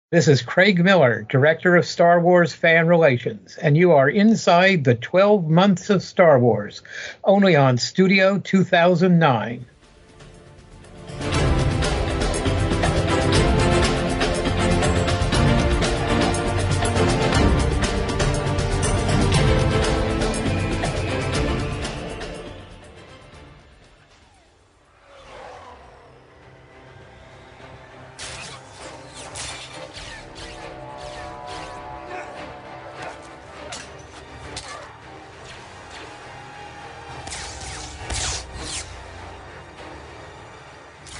This is Craig Miller, Director of Star Wars Fan Relations, and you are inside the 12 months of Star Wars, only on Studio 2009.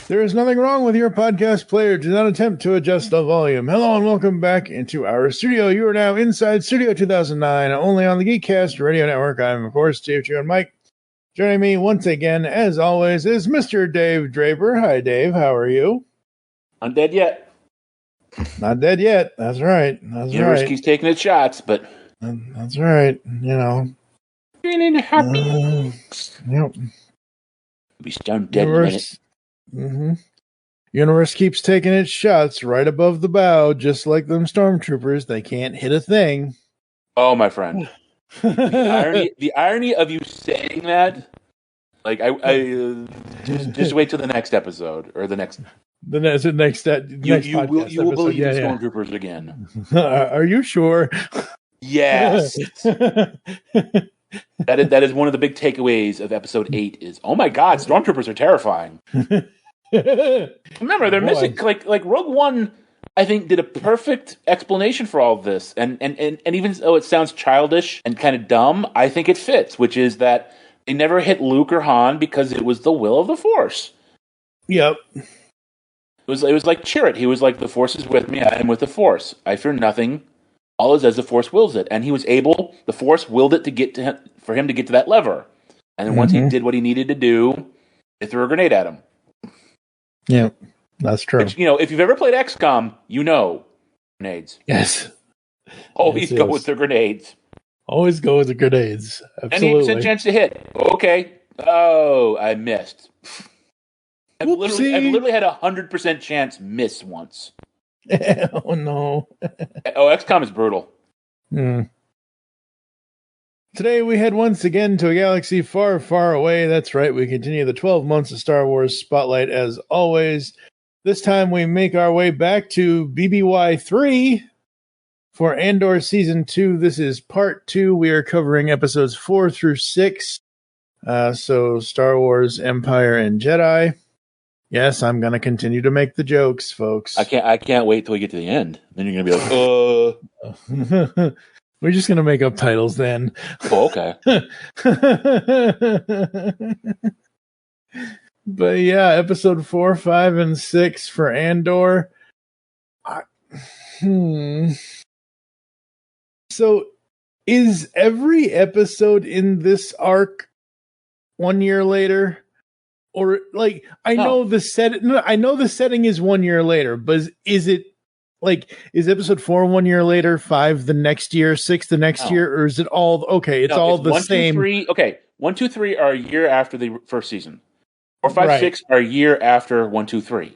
There is nothing wrong with your podcast player. Do not attempt to adjust the volume. Hello and welcome back into our studio. You are now inside Studio 2009, only on the Geekcast Radio Network. I'm, of course, Dave and Mike. Joining me once again, as always, is Mr. Dave Draper. Hi, Dave. How are you? Not dead yet. Not dead yet. That's right. That's Universe right. keeps taking its shots, but that's right. You know. Yep. Be stone dead in a minute. Mm-hmm. Universe keeps taking its shots right above the bow, just like them stormtroopers. They can't hit a thing. Oh, my friend. the irony of you saying that, like, just wait till the next episode or the next. You will believe in stormtroopers again. Are you sure? Yes. That is one of the big takeaways of episode 8 is, oh my God, stormtroopers are terrifying. Remember, they're missing, like Rogue One, I think, did a perfect explanation for all of this. And even though it sounds childish and kind of dumb, I think it fits, which is that they never hit Luke or Han because it was the will of the Force. Yep. It was like Chirrut. He was like, the Force is with me, I am with the Force. I fear nothing. All is as the Force wills it. And he was able, the Force willed it to get to him, for him to get to that lever. And then once he did what he needed to do, they threw a grenade at him. Yeah, that's true. Which, if you've ever played XCOM, you know grenades. Yes. Always go with the grenades. Always go with the grenades. Absolutely. 98% chance to hit. Okay. Oh, I missed. I've literally had 100% chance miss once. Oh, no. XCOM is brutal. Today we head once again to a galaxy far, far away. That's right, we continue the 12 months of Star Wars Spotlight as always. This time we make our way back to BBY 3 for Andor Season 2. This is Part 2. We are covering episodes 4 through 6. So Star Wars, Empire, and Jedi. Yes, I'm going to continue to make the jokes, folks. I can't wait till we get to the end. Then you're going to be like, We're just going to make up titles then. Oh, okay. But yeah, episode 4, 5, and 6 for Andor. So is every episode in this arc 1 year later? Or like I know the setting is 1 year later, but is it like, is episode 4 1 year later, 5 the next year, 6 the next year, or is it all okay? It's all the 1, same. 2, 3, okay, 1, 2, 3 are a year after the first season. 4, 5, 6 are a year after 1, 2, 3.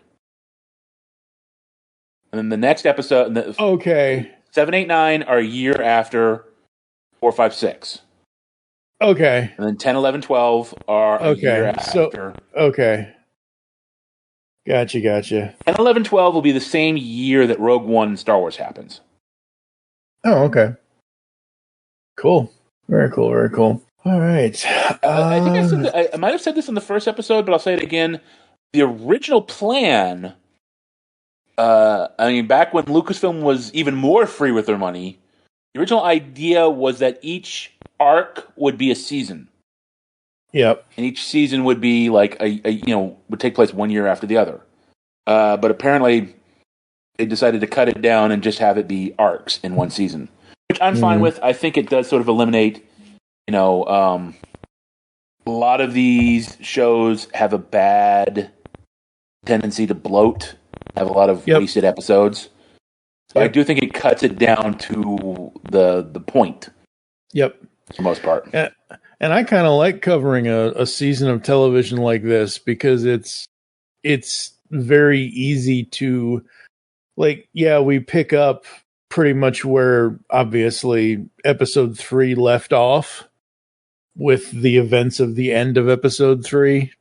And then the next episode, 7, 8, 9 are a year after 4, 5, 6. Okay. And then 10, 11, 12 are a year after. Okay. Gotcha. 10, 11, 12 will be the same year that Rogue One Star Wars happens. Oh, okay. Cool. Very cool. All right. I think I might have said this in the first episode, but I'll say it again. The original plan, back when Lucasfilm was even more free with their money, the original idea was that each arc would be a season. Yep. And each season would be like would take place 1 year after the other. But apparently they decided to cut it down and just have it be arcs in one season, which I'm fine with. I think it does sort of eliminate, a lot of these shows have a bad tendency to bloat, have a lot of wasted episodes. So I do think it cuts it down to the point. Yep. For the most part. And I kind of like covering a season of television like this because it's very easy to like, yeah, we pick up pretty much where obviously episode 3 left off with the events of the end of episode 3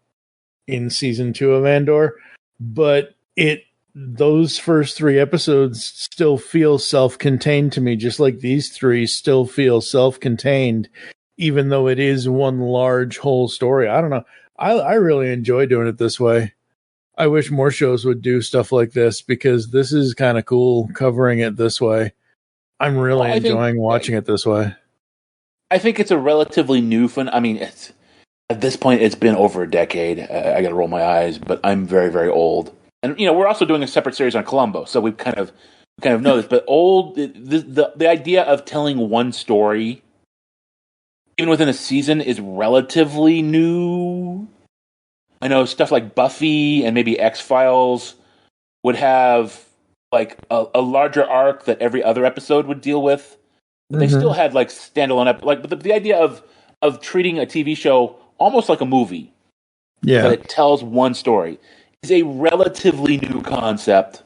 in season 2 of Andor, but those first 3 episodes still feel self-contained to me, just like these 3 still feel self-contained, even though it is one large whole story. I don't know. I really enjoy doing it this way. I wish more shows would do stuff like this, because this is kind of cool covering it this way. I'm really enjoying watching it this way. I think it's a relatively new fun. I mean, at this point, it's been over a decade. I got to roll my eyes, but I'm very, very old. And we're also doing a separate series on Columbo, so we kind of know this. But the idea of telling one story, even within a season, is relatively new. I know stuff like Buffy and maybe X-Files would have like a larger arc that every other episode would deal with. But they still had like standalone but the idea of treating a TV show almost like a movie, but it tells one story, is a relatively new concept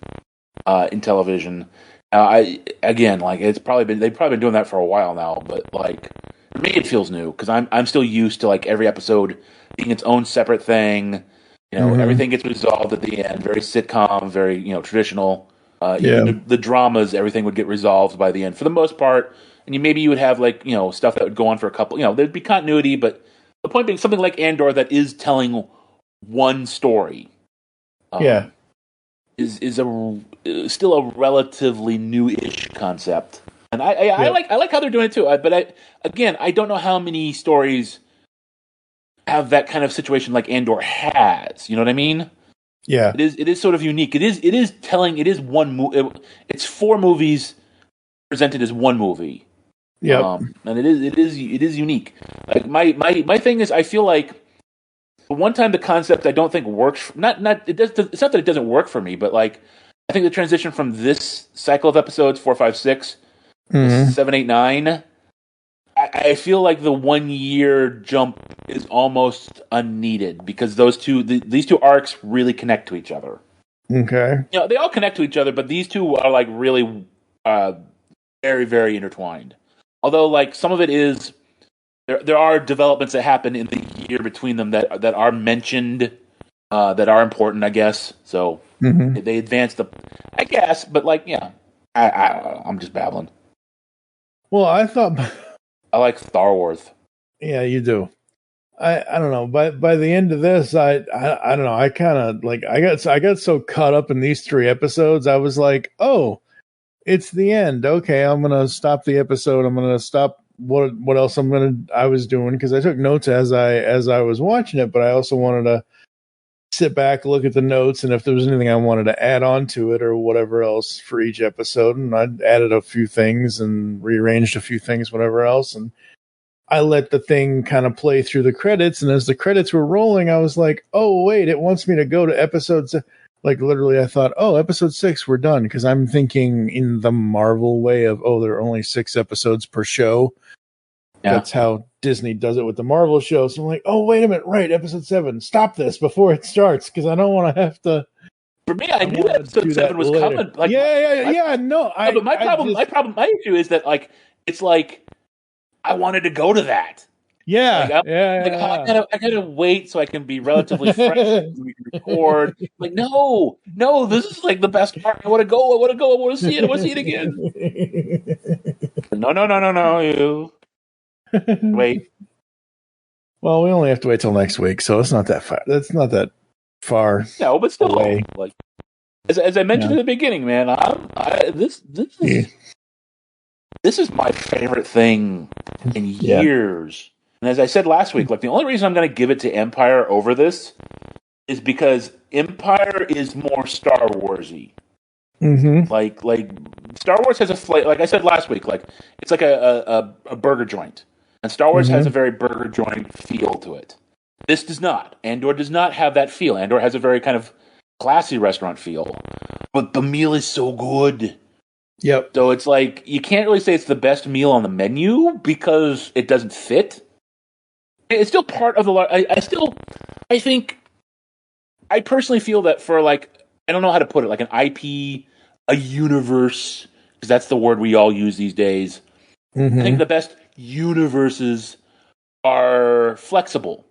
in television. They've probably been doing that for a while now, but like for me it feels new because I'm still used to like every episode being its own separate thing. Everything gets resolved at the end, very sitcom, very traditional. The dramas, everything would get resolved by the end for the most part. And maybe you would have like stuff that would go on for a couple. There'd be continuity, but the point being something like Andor that is telling one story. Is still a relatively new-ish concept, and I like how they're doing it too. But I don't know how many stories have that kind of situation like Andor has. You know what I mean? Yeah, it is sort of unique. It is one it's 4 movies presented as one movie. Yeah, and it is unique. Like my thing is, I feel like the one time the concept I don't think works. It's not that it doesn't work for me, but like I think the transition from this cycle of episodes 4, 5, 6, 7, 8, 9. I feel like the 1 year jump is almost unneeded because these two arcs really connect to each other. Okay. They all connect to each other, but these two are like really very, very intertwined. Although, like some of it is there are developments that happen in the year between them that are mentioned, that are important, I guess. So they advance I guess, but like I'm just babbling. Well, I thought. I like Star Wars. Yeah, you do. I don't know. By the end of this, I don't know. I kind of like I got so caught up in these 3 episodes. I was like, oh, it's the end. Okay, I'm gonna stop the episode. I'm gonna stop what else I was doing, because I took notes as I was watching it, but I also wanted to sit back, look at the notes, and if there was anything I wanted to add on to it or whatever else for each episode. And I added a few things and rearranged a few things, whatever else. And I let the thing kind of play through the credits. And as the credits were rolling, I was like, oh, wait, it wants me to go to episodes. Like literally I thought, oh, episode 6, we're done. Because I'm thinking in the Marvel way of, oh, there are only 6 episodes per show. Yeah. That's how Disney does it with the Marvel show. So I'm like, oh, wait a minute. Right. Episode 7. Stop this before it starts. Because I don't want to have to. For me, I knew episode 7 was coming. Like, No, but my issue is that like, it's like, I wanted to go to that. Yeah. I gotta wait so I can be relatively fresh and we can record. Like, no, this is like the best part. I want to go. I want to see it. I want to see it again. No, you. Wait. Well, we only have to wait till next week, so it's not that far. That's not that far. No, but still, away. Like as I mentioned in the beginning, man, this is my favorite thing in years. And as I said last week, like the only reason I'm going to give it to Empire over this is because Empire is more Star Warsy. Mm-hmm. Like Star Wars has a flavor. Like I said last week, like it's like a burger joint. And Star Wars has a very burger joint feel to it. This does not. Andor does not have that feel. Andor has a very kind of classy restaurant feel. But the meal is so good. Yep. So it's like, you can't really say it's the best meal on the menu because it doesn't fit. It's still part of the... I personally feel that for like, I don't know how to put it, like an IP a universe, because that's the word we all use these days. Mm-hmm. I think the best universes are flexible.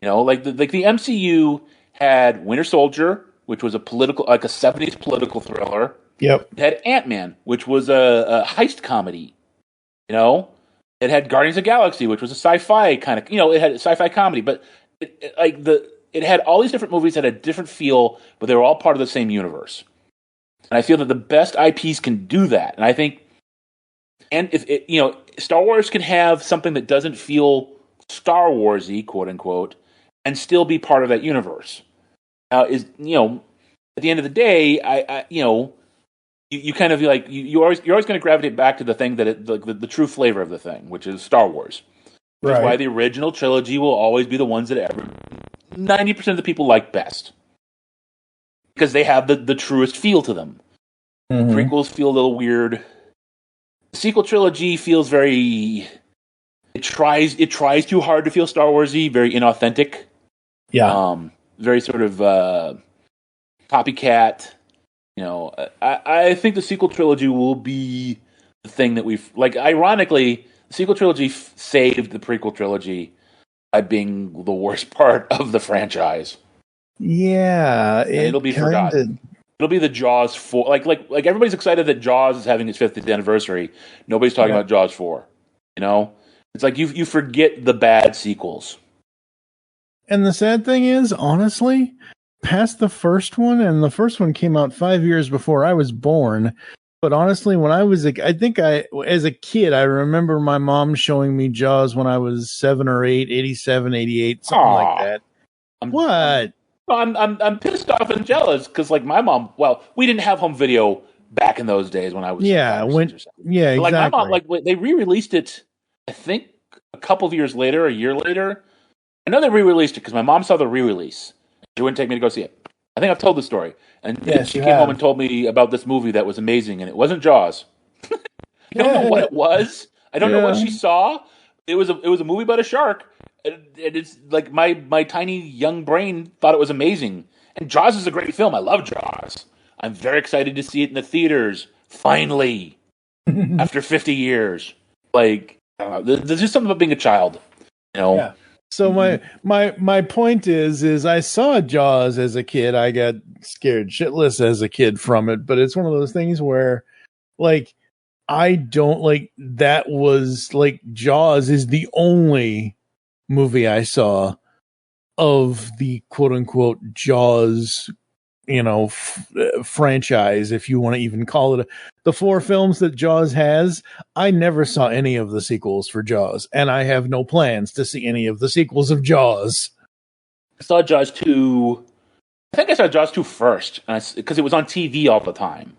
Like the MCU had Winter Soldier, which was a political, like a 70s political thriller. Yep. It had Ant-Man, which was a heist comedy. It had Guardians of the Galaxy, which was a sci-fi kind of, it had a sci-fi comedy, but it had all these different movies that had a different feel, but they were all part of the same universe. And I feel that the best IPs can do that. And I think, and if Star Wars can have something that doesn't feel Star Wars-y, quote unquote, and still be part of that universe. Now, at the end of the day, you kind of like you're always going to gravitate back to the thing that the true flavor of the thing, which is Star Wars. That's why the original trilogy will always be the ones that 90% of the people like best, because they have the truest feel to them. Mm-hmm. Prequels feel a little weird. The sequel trilogy feels very. It tries too hard to feel Star Wars-y, very inauthentic. Yeah. Very sort of copycat. I think the sequel trilogy will be the thing that we've ironically, the sequel trilogy saved the prequel trilogy by being the worst part of the franchise. Yeah, it'll be forgotten. It'll be the Jaws 4. Like everybody's excited that Jaws is having its 50th anniversary. Nobody's talking about Jaws 4. It's like you forget the bad sequels. And the sad thing is, honestly, past the first one, and the first one came out 5 years before I was born. But honestly, when I was as a kid, I remember my mom showing me Jaws when I was 7 or 8, 87, 88, something like that. I'm pissed off and jealous because my mom. Well, we didn't have home video back in those days when I was exactly. My mom they re-released it. I think a couple of years later, a year later. I know they re-released it because my mom saw the re-release. She wouldn't take me to go see it. I think I've told the story. And she came home and told me about this movie that was amazing, and it wasn't Jaws. I don't know what it was. I don't know what she saw. It was a movie about a shark, and it's like my tiny young brain thought it was amazing. And Jaws is a great film. I love Jaws. I'm very excited to see it in the theaters finally after 50 years. I don't know. There's just something about being a child, Yeah. So my point is I saw Jaws as a kid. I got scared shitless as a kid from it, but it's one of those things where I don't that was Jaws is the only movie I saw of the quote unquote Jaws franchise, if you want to even call it. The 4 films that Jaws has, I never saw any of the sequels for Jaws, and I have no plans to see any of the sequels of Jaws. I saw Jaws 2. I think I saw Jaws 2 first, because it was on TV all the time.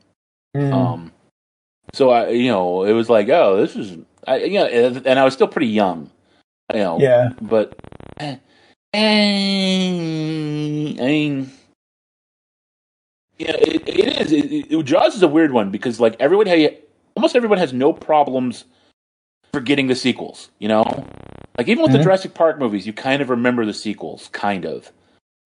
So it was like, oh, this is, and I was still pretty young, Yeah. But I mean. Yeah, it is. Jaws is a weird one because almost everyone has no problems forgetting the sequels. Even with the Jurassic Park movies, you kind of remember the sequels, kind of.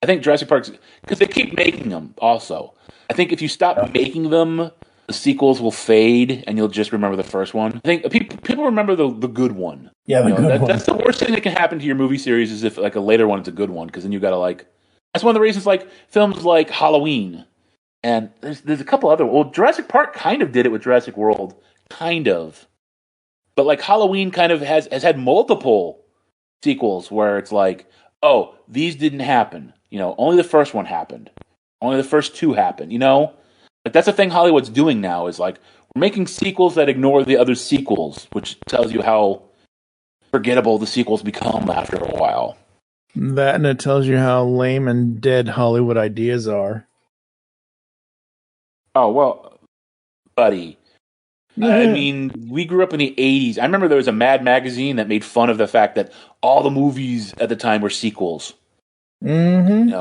I think Jurassic Park's because they keep making them. Also, I think if you stop making them, the sequels will fade, and you'll just remember the first one. I think people remember the good one. Yeah, the good one. That's the worst thing that can happen to your movie series is if a later one is a good one, because then you got to That's one of the reasons films like Halloween. And there's a couple other. Well, Jurassic Park kind of did it with Jurassic World, kind of, but Halloween kind of has had multiple sequels where it's oh, these didn't happen. Only the first one happened. Only the first 2 happened. That's the thing Hollywood's doing now is we're making sequels that ignore the other sequels, which tells you how forgettable the sequels become after a while. That and it tells you how lame and dead Hollywood ideas are. Oh, well, buddy. I mean, we grew up in the 80s. I remember there was a Mad magazine that made fun of the fact that all the movies at the time were sequels. Mm-hmm.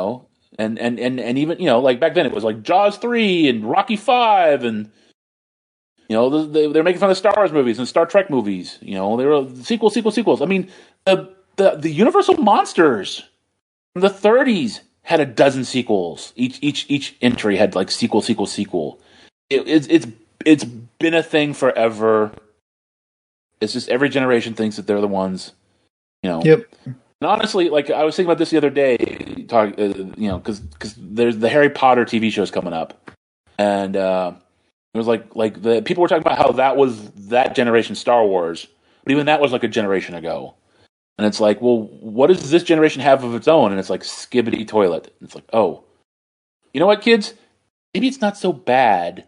And even, back then it was Jaws 3 and Rocky 5 and, they're making fun of Star Wars movies and Star Trek movies. They were sequels. I mean, the Universal Monsters from the 30s had a dozen sequels. Each entry had sequel. it's been a thing forever. It's just every generation thinks that they're the ones, you know. Yep. And honestly, like I was thinking about this the other day, because there's the Harry Potter TV shows coming up, and it was like the people were talking about how that was that generation Star Wars, but even that was like a generation ago, and it's like, well, what does this generation have of its own? And it's like Skibbity Toilet. And it's like, oh, you know what, kids? Maybe it's not so bad.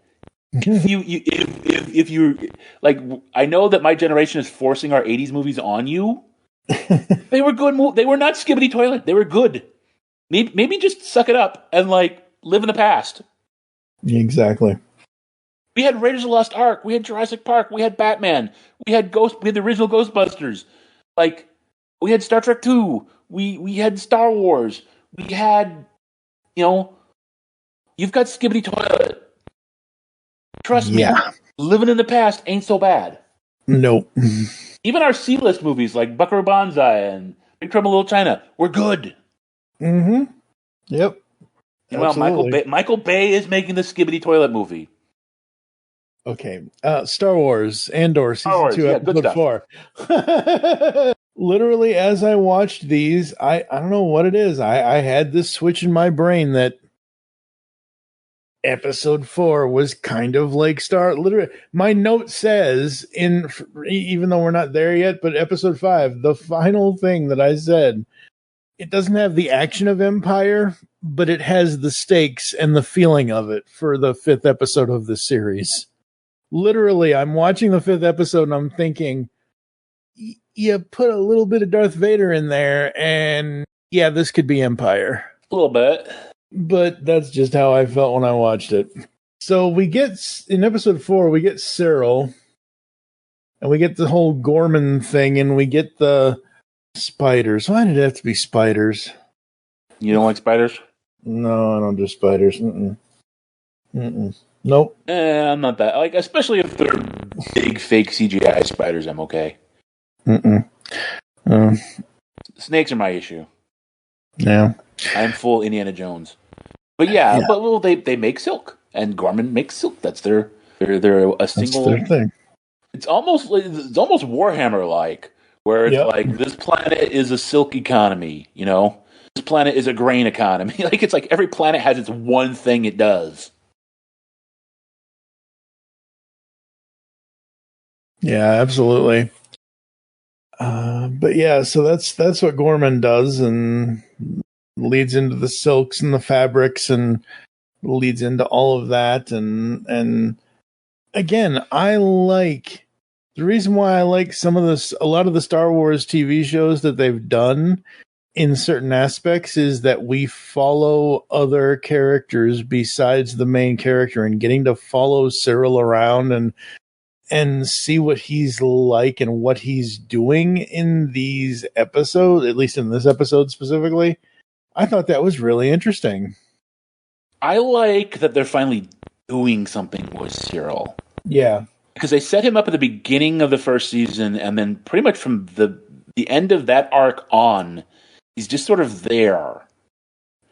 If you like, I know that my generation is forcing our '80s movies on you. They were good. They were not Skibbity Toilet. They were good. Maybe just suck it up and like live in the past. Exactly. We had Raiders of the Lost Ark. We had Jurassic Park. We had Batman. We had the original Ghostbusters. Like we had Star Trek 2. We had Star Wars. We had, you've got Skibbity Toilet. Trust me, living in the past ain't so bad. Nope. Even our C-list movies like Buckaroo Banzai and Big Trouble in Little China were good. Mm-hmm. Yep. Well, Michael Bay is making the Skibbity Toilet movie. Okay. Star Wars, Andor, Season 2, Episode 4. Literally, as I watched these, I don't know what it is. I had this switch in my brain that Episode 4 was kind of like literally, my note says, even though we're not there yet, but Episode 5, the final thing that I said, it doesn't have the action of Empire, but it has the stakes and the feeling of it for the 5th episode of this series. Literally, I'm watching the 5th episode and I'm thinking, you put a little bit of Darth Vader in there, and yeah, this could be Empire. A little bit. But that's just how I felt when I watched it. So we get, in Episode 4, we get Cyril, and we get the whole Gorman thing, and we get the spiders. Why did it have to be spiders? You don't like spiders? No, I don't do spiders. Nope. I'm not that. Like, especially if they're big, fake CGI spiders, I'm okay. Snakes are my issue. Yeah. I'm full Indiana Jones. But yeah. But they make silk, and Gorman makes silk. That's they're a single. That's their thing. It's almost Warhammer like, where it's like this planet is a silk economy. This planet is a grain economy. Like it's like every planet has its one thing it does. Yeah, absolutely. But yeah, so that's what Gorman does, and leads into the silks and the fabrics, and leads into all of that. And again, the reason why I like a lot of the Star Wars TV shows that they've done in certain aspects is that we follow other characters besides the main character, and getting to follow Cyril around and see what he's like and what he's doing in these episodes, at least in this episode specifically. I thought that was really interesting. I like that they're finally doing something with Cyril. Yeah. Because they set him up at the beginning of the first season, and then pretty much from the end of that arc on, he's just sort of there.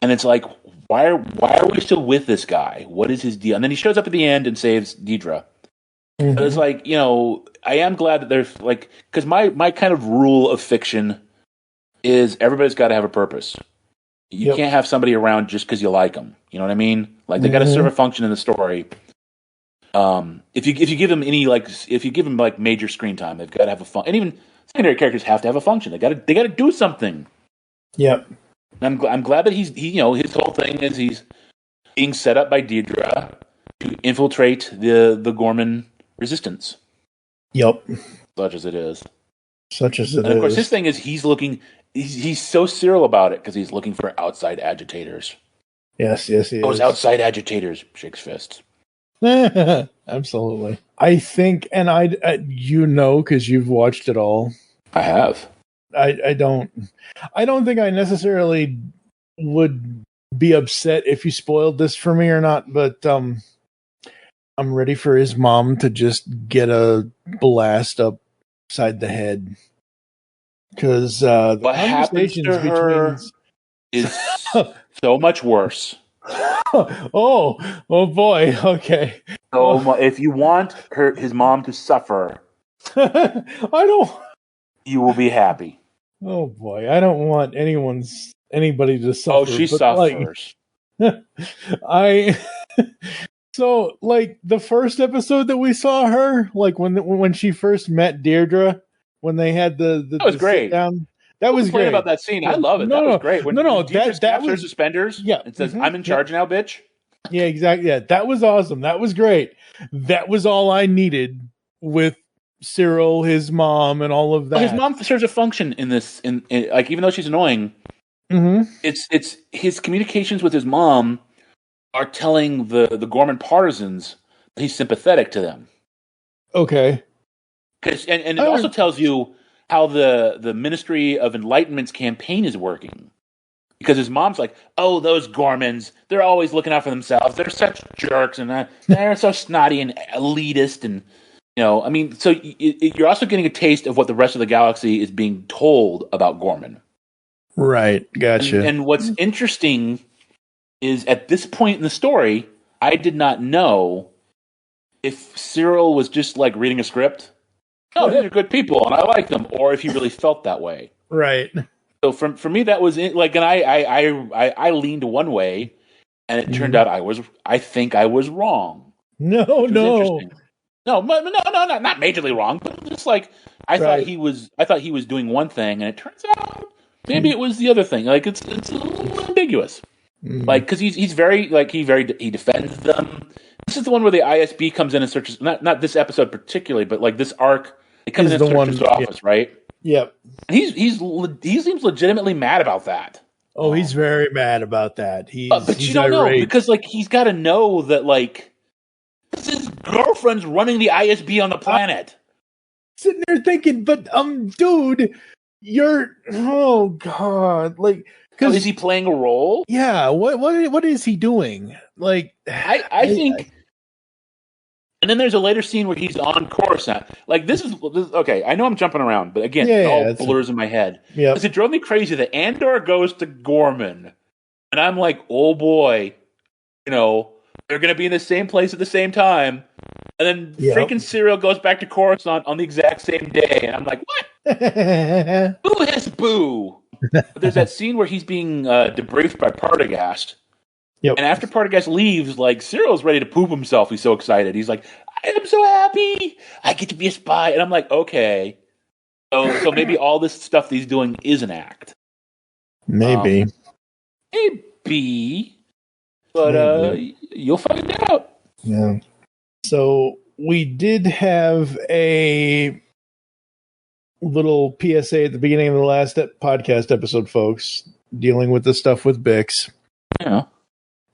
And it's like, why are we still with this guy? What is his deal? And then he shows up at the end and saves Deidre. Mm-hmm. But it's like, I am glad that there's like, because my kind of rule of fiction is everybody's got to have a purpose. You can't have somebody around just because you like them. You know what I mean? Like they got to serve a function in the story. If you give them major screen time, they've got to have a fun. And even secondary characters have to have a function. They got to do something. Yep. And I'm glad that his whole thing is he's being set up by Deidre to infiltrate the Gorman resistance. Yep. Such as it is. And of course, his thing is he's so Cyril about it because he's looking for outside agitators. Yes, he Those outside agitators, shakes fists. Absolutely. I think, and because you've watched it all. I have. I don't think I necessarily would be upset if you spoiled this for me or not, but I'm ready for his mom to just get a blast upside the head. Because the what happens to her is so much worse. Oh boy. Okay. So if you want his mom to suffer, I don't. you will be happy. Oh boy, I don't want anybody to suffer. Oh, she but suffers. So like the first episode that we saw her, like when she first met Deirdre, when they had the that was great. Down, that was great. About that scene, I love it. That was great. When Deirdre snaps her suspenders, yeah, and says, "I'm in charge now, bitch." Yeah, exactly. Yeah, that was awesome. That was great. That was all I needed with Cyril, his mom, and all of that. Well, his mom serves a function in this. In like, even though she's annoying, it's his communications with his mom are telling the Gorman partisans that he's sympathetic to them. Okay. And it also tells you how the Ministry of Enlightenment's campaign is working. Because his mom's like, oh, those Gormans, they're always looking out for themselves. They're such jerks, and they're so snotty and elitist. And, I mean, so you're also getting a taste of what the rest of the galaxy is being told about Gorman. Right, gotcha. And what's interesting is at this point in the story, I did not know if Cyril was just like reading a script. Oh, these are good people, and I like them, or if he really felt that way. Right. So for me, that was like, and I leaned one way, and it turned out I think I was wrong. No, not majorly wrong, but just like I thought he was doing one thing, and it turns out maybe it was the other thing. Like it's a little ambiguous. Like because he defends them. This is the one where the ISB comes in and searches. Not this episode particularly, but like this arc, it comes in and searches his office, right? Yep. And he seems legitimately mad about that. Oh, he's very mad about that. But you don't know because like he's got to know that like this is his girlfriend's running the ISB on the planet. Sitting there thinking, but dude, oh god, like. So is he playing a role? Yeah. What is he doing? Like I think. And then there's a later scene where he's on Coruscant. Like this is okay. I know I'm jumping around, but again, it all blurs in my head. Yeah, because it drove me crazy that Andor goes to Gorman, and I'm like, oh boy, they're going to be in the same place at the same time, and then freaking Cyril goes back to Coruscant on the exact same day, and I'm like, what? Boo his boo. But there's that scene where he's being debriefed by Partagast. Yep. And after Partagast leaves, like Cyril's ready to poop himself. He's so excited. He's like, I am so happy. I get to be a spy. And I'm like, okay. So maybe all this stuff that he's doing is an act. Maybe. Maybe. But you'll find out. Yeah. So we did have a little PSA at the beginning of the last podcast episode, folks, dealing with the stuff with Bix. Yeah.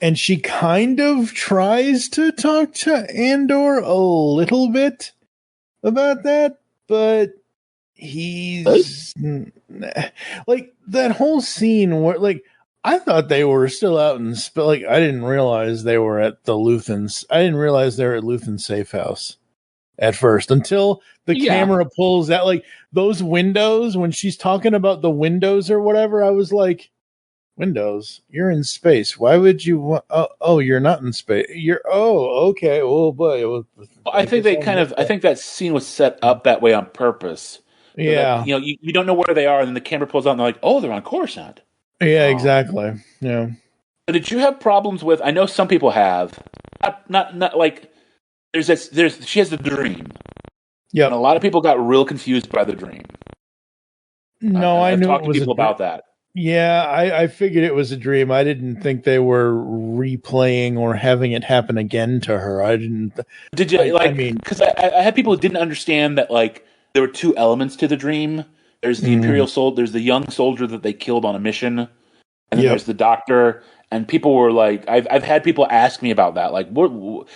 And she kind of tries to talk to Andor a little bit about that, but he's like that whole scene where like I thought they were still out in like I didn't realize they were at the Luthens. I didn't realize they were at Luthen's safe house at first until the camera pulls out like those windows when she's talking about the windows or whatever. I was like, windows, you're in space. Why would you want? Oh, you're not in space. Okay. Oh boy. Well, I think I think that scene was set up that way on purpose. So yeah. That, you don't know where they are, and then the camera pulls out, and they're like, oh, they're on Coruscant. Yeah, exactly. Yeah. But did you have problems with? I know some people have. Not like there's she has the dream. Yeah. And a lot of people got real confused by the dream. No, I knew talked to people about that. Yeah, I figured it was a dream. I didn't think they were replaying or having it happen again to her. I didn't. Did you because I had people who didn't understand that like there were two elements to the dream. There's the Imperial soldier. There's the young soldier that they killed on a mission, and then there's the doctor. And people were like, I've had people ask me about that, like what.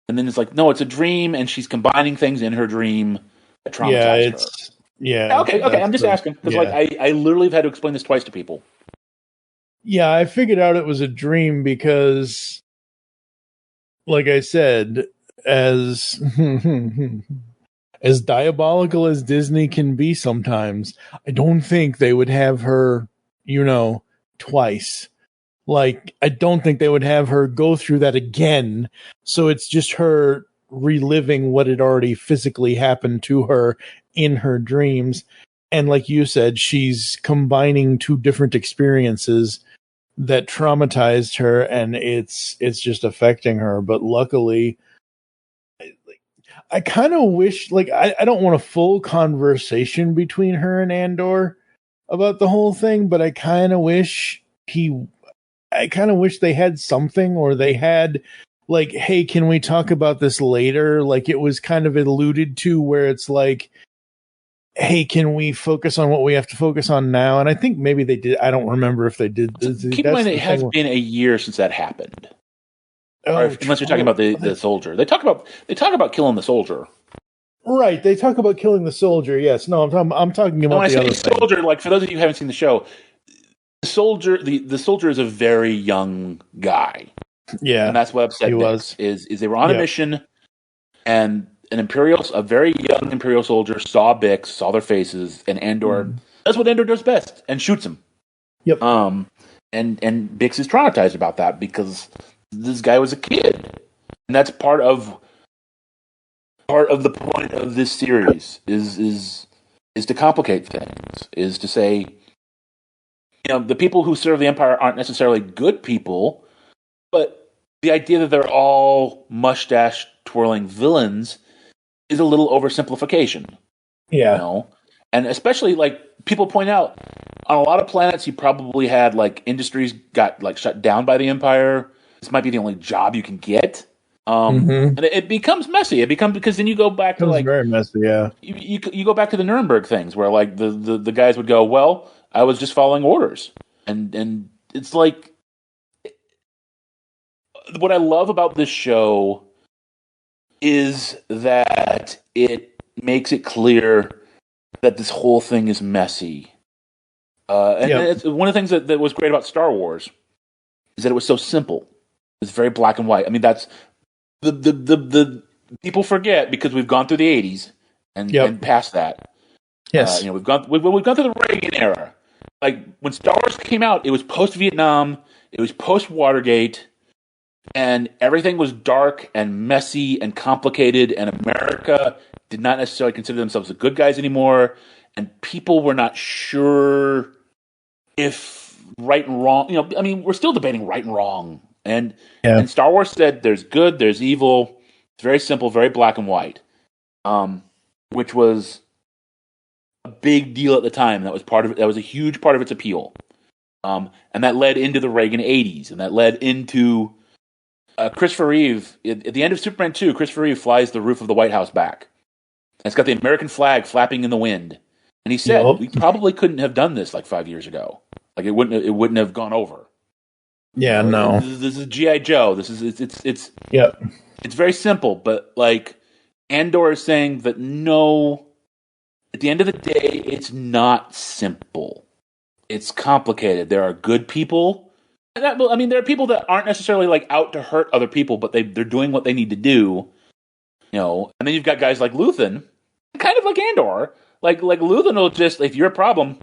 And then it's like, no, it's a dream, and she's combining things in her dream that traumatized her. Yeah. Okay. I'm just asking because I literally have had to explain this twice to people. Yeah, I figured out it was a dream because, like I said, as diabolical as Disney can be sometimes, I don't think they would have her, twice Like, I don't think they would have her go through that again. So it's just her reliving what had already physically happened to her in her dreams. And like you said, she's combining two different experiences that traumatized her, and it's just affecting her. But luckily, I kind of wish, like, I don't want a full conversation between her and Andor about the whole thing, but I kind of wish they had something, or they had, like, hey, can we talk about this later? Like, it was kind of alluded to where it's like, hey, can we focus on what we have to focus on now? And I think maybe they did. I don't remember if they did. Keep in mind, it has been a year since that happened. Unless you're talking about the soldier. They talk about killing the soldier. Right. They talk about killing the soldier. Yes. No, I'm talking about the other thing. Soldier, like, for those of you who haven't seen the show, the soldier is a very young guy. Yeah. And that's what upset Nick, is they were on a mission, and a very young Imperial soldier saw Bix, saw their faces, and Andor does what Andor does best, and shoots him. Yep. And Bix is traumatized about that because this guy was a kid. And that's part of the point of this series is to complicate things, is to say, the people who serve the Empire aren't necessarily good people, but the idea that they're all mustache twirling villains is a little oversimplification. Yeah. And especially, like, people point out, on a lot of planets you probably had, like, industries got, like, shut down by the Empire. This might be the only job you can get. And it becomes messy. It becomes, because then you go back to, like, very messy, yeah. You go back to the Nuremberg things where, like, the guys would go, well, I was just following orders. And it's like, what I love about this show is that it makes it clear that this whole thing is messy. It's one of the things that was great about Star Wars is that it was so simple. It's very black and white. I mean, that's the people forget, because we've gone through the 80s and past that. Yes. We've gone through the Reagan era. Like, when Star Wars came out, it was post-Vietnam, it was post-Watergate, and everything was dark and messy and complicated, and America did not necessarily consider themselves the good guys anymore, and people were not sure if right and wrong, we're still debating right and wrong. And Star Wars said there's good, there's evil. It's very simple, very black and white, which was a big deal at the time. That was a huge part of its appeal. And that led into the Reagan 80s, and that led into Christopher Reeve. At the end of Superman 2, Christopher Reeve flies the roof of the White House back. And it's got the American flag flapping in the wind. And he said, we probably couldn't have done this like 5 years ago. Like, it wouldn't have gone over. Yeah, no. This is G.I. Joe. It's very simple, but, like, Andor is saying that no, at the end of the day, it's not simple. It's complicated. There are good people. There are people that aren't necessarily, like, out to hurt other people, but they're doing what they need to do. And then you've got guys like Luthen, kind of like Andor. Like Luthen will just, if you're a problem,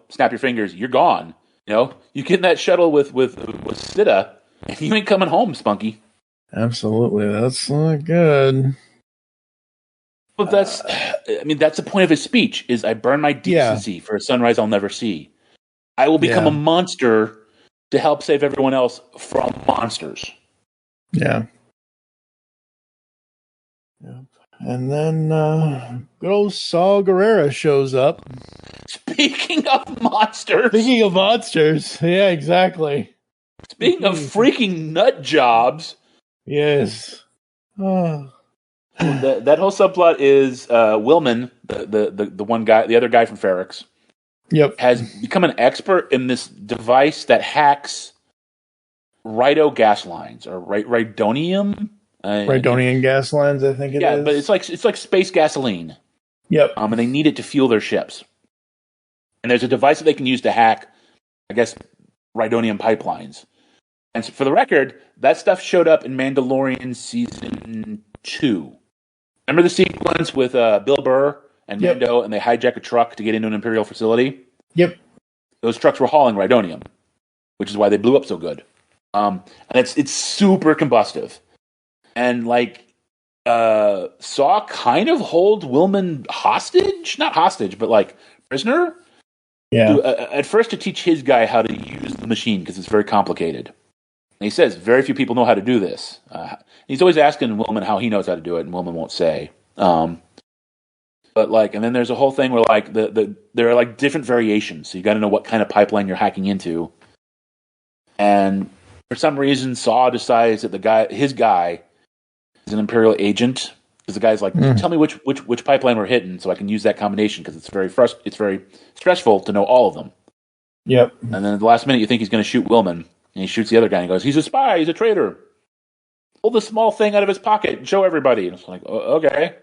snap your fingers, you're gone. You get in that shuttle with Sita, and you ain't coming home, Spunky. Absolutely, that's not good. But that's the point of his speech, is I burn my decency for a sunrise I'll never see. I will become a monster to help save everyone else from monsters. Yeah. And then good old Saw Gerrera shows up. Speaking of monsters. Yeah, exactly. Speaking of freaking nut jobs. Yes. That whole subplot is Willman, the one guy, the other guy from Ferrix, has become an expert in this device that hacks Rido gas lines, or Rhydonium. Rhydonian gas lines, I think it is. Yeah, but it's like space gasoline. Yep. And they need it to fuel their ships. And there's a device that they can use to hack, I guess, Rhydonium pipelines. And so, for the record, that stuff showed up in Mandalorian Season 2. Remember the sequence with Bill Burr and Mando, and they hijack a truck to get into an Imperial facility? Yep. Those trucks were hauling Rhydonium. which is why they blew up so good. And it's super combustive, and Saw kind of holds Wilman not hostage, but prisoner. Yeah. At first, to teach his guy how to use the machine because it's very complicated. And he says very few people know how to do this. He's always asking Wilman how he knows how to do it, and Wilman won't say. But and then there's a whole thing where there are different variations, so you got to know what kind of pipeline you're hacking into. And for some reason, Saw decides that his guy is an Imperial agent, because the guy's like, tell me which pipeline we're hitting, so I can use that combination, because it's very stressful to know all of them. Yep. And then at the last minute, you think he's going to shoot Wilman, and he shoots the other guy, and he goes, "He's a spy, he's a traitor. Pull the small thing out of his pocket and show everybody." And it's like, okay.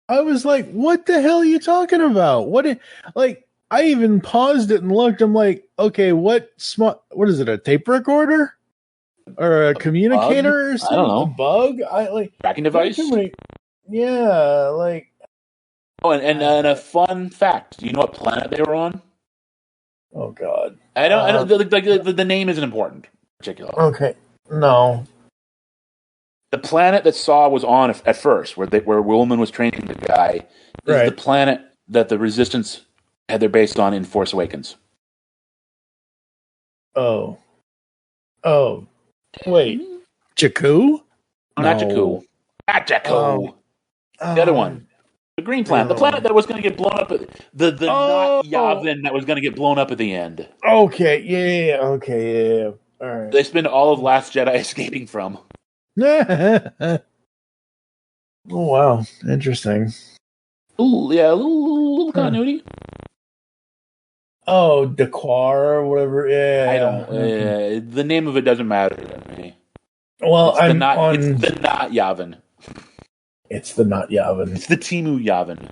I was like, what the hell are you talking about? I even paused it and looked. I'm like, okay, what is it, a tape recorder? Or a communicator or something? I don't know. A bug? Tracking device? Yeah, Oh, and a fun fact. Do you know what planet they were on? Oh, God. I don't the name isn't important, particularly. Okay. No. The planet that Saw was on at first, where Wilman was training the guy, is the planet that the Resistance had their base on in Force Awakens. Oh. Wait. Jakku? Not Jakku. Not Jakku. The other one. The green planet. The planet that was going to get blown up. Not Yavin that was going to get blown up at the end. Okay. Yeah. Okay. Yeah. All right. They spend all of Last Jedi escaping from. Oh, wow. Interesting. Ooh, yeah, a little continuity. Oh, Daquar or whatever. Yeah. I don't. The name of it doesn't matter to me. Well, it's the not Yavin. It's the not Yavin. It's the Timu Yavin.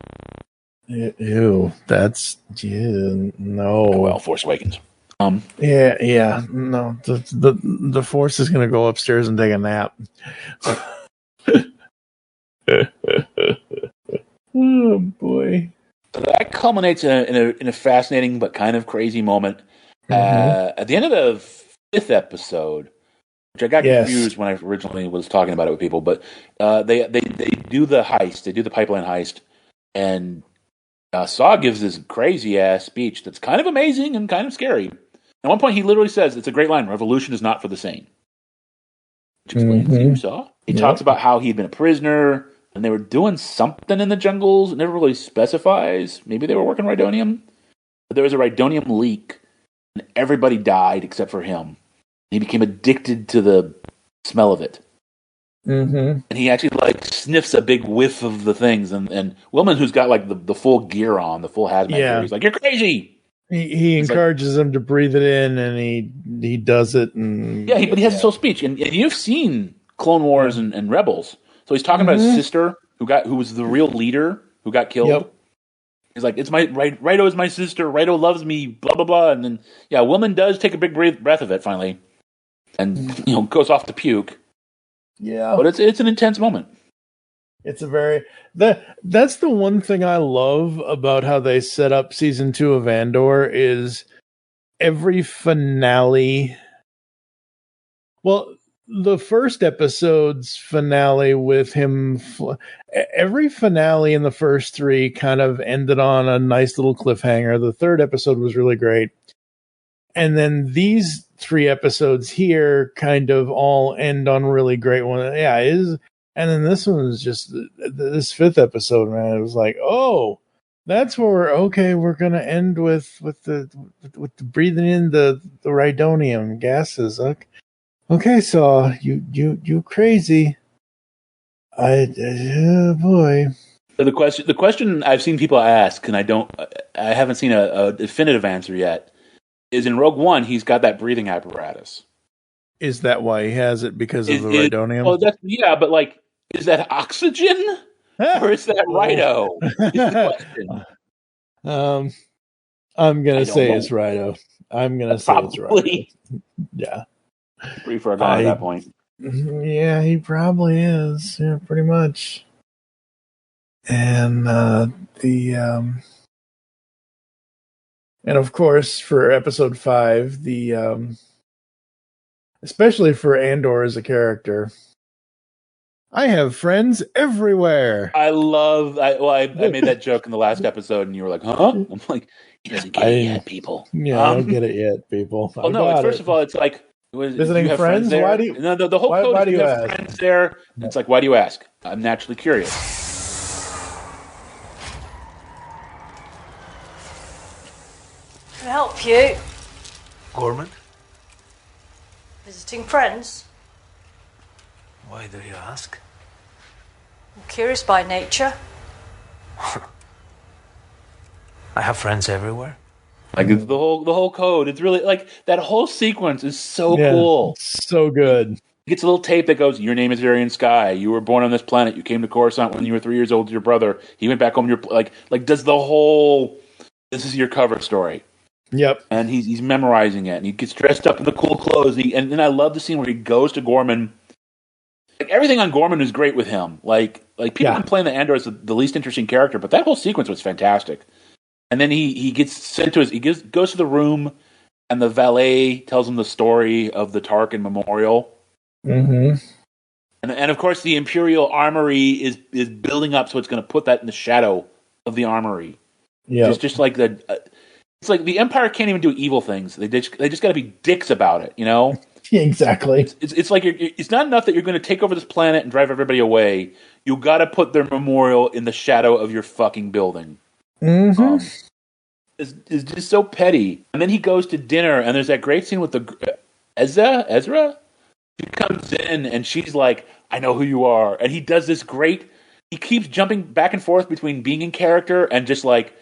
Ew, that's no. Oh, well, Force Awakens. Yeah, no. The Force is going to go upstairs and take a nap. Oh boy! That culminates in a fascinating but kind of crazy moment at the end of the 5th episode, which I got confused when I originally was talking about it with people. But they do the heist, they do the pipeline heist, and Saw gives this crazy ass speech that's kind of amazing and kind of scary. At one point, he literally says, "It's a great line. Revolution is not for the sane." Which explains you Saw. He talks about how he'd been a prisoner and they were doing something in the jungles. It never really specifies. Maybe they were working Rhydonium. But there was a Rhydonium leak and everybody died except for him. He became addicted to the smell of it. Mm-hmm. And he actually sniffs a big whiff of the things. And Wilman, who's got the full gear on, the full hazmat gear, he's like, "You're crazy." He encourages him to breathe it in, and he does it. And but he has his whole speech. And you've seen Clone Wars and Rebels. So he's talking about his sister, who was the real leader, who got killed. Yep. He's like, "It's my Rito is my sister. Rito loves me." Blah blah blah. And then Wilman does take a big breath of it finally, and goes off to puke. Yeah, but it's an intense moment. It's that's the one thing I love about how they set up season 2 of Andor is every finale. Well, the first episode's finale with him, every finale in the first 3 kind of ended on a nice little cliffhanger. The third episode was really great. And then these 3 episodes here kind of all end on really great one. Yeah, it is. And then this one was just this 5th episode, man. It was like, oh, that's where we're gonna end with the breathing in the Rhydonium gases. Okay, so you crazy. Boy. So the question I've seen people ask, and I haven't seen a definitive answer yet, is in Rogue One he's got that breathing apparatus. Is that why he has it, because of the Rhydonium? Well, but is that oxygen or is that Rhino? I'm gonna say it's Rhino. I'm gonna say it's Rhino. Yeah, pretty far gone at that point. Yeah, he probably is. Yeah, pretty much. And And of course, for episode 5, especially for Andor as a character, I have friends everywhere. I made that joke in the last episode, and you were like, "Huh?" I'm like, "He doesn't get it yet, people." Yeah, I don't get it yet, people. Well, no. First of all, it's like, visiting do you have friends there? Why do you? No, the whole code why is do you you have ask? friends there. And it's like, why do you ask? I'm naturally curious. Can I help you? Gorman? Visiting friends? Why do you ask? I'm curious by nature. I have friends everywhere. Like it's the whole code. It's really like that whole sequence is so cool. So good. He gets a little tape that goes, "Your name is Arian Sky. You were born on this planet. You came to Coruscant when you were 3 years old with your brother. He went back home. Your like does the whole. This is your cover story." Yep. And he's memorizing it, and he gets dressed up in the cool clothes. And then I love the scene where he goes to Gorman. Like everything on Gorman is great with him. Like people complain that Andor is the least interesting character, but that whole sequence was fantastic. And then he gets sent to goes to the room, and the valet tells him the story of the Tarkin memorial. Mm-hmm. And of course the Imperial Armory is building up, so it's going to put that in the shadow of the Armory. Yeah, just like it's like the Empire can't even do evil things. They just got to be dicks about it, you know? Yeah, exactly. It's like it's not enough that you're going to take over this planet and drive everybody away. You got to put their memorial in the shadow of your fucking building. Mm-hmm. It's just so petty. And then he goes to dinner, and there's that great scene with the Ezra. She comes in, and she's like, "I know who you are," and he does this great. He keeps jumping back and forth between being in character and just like,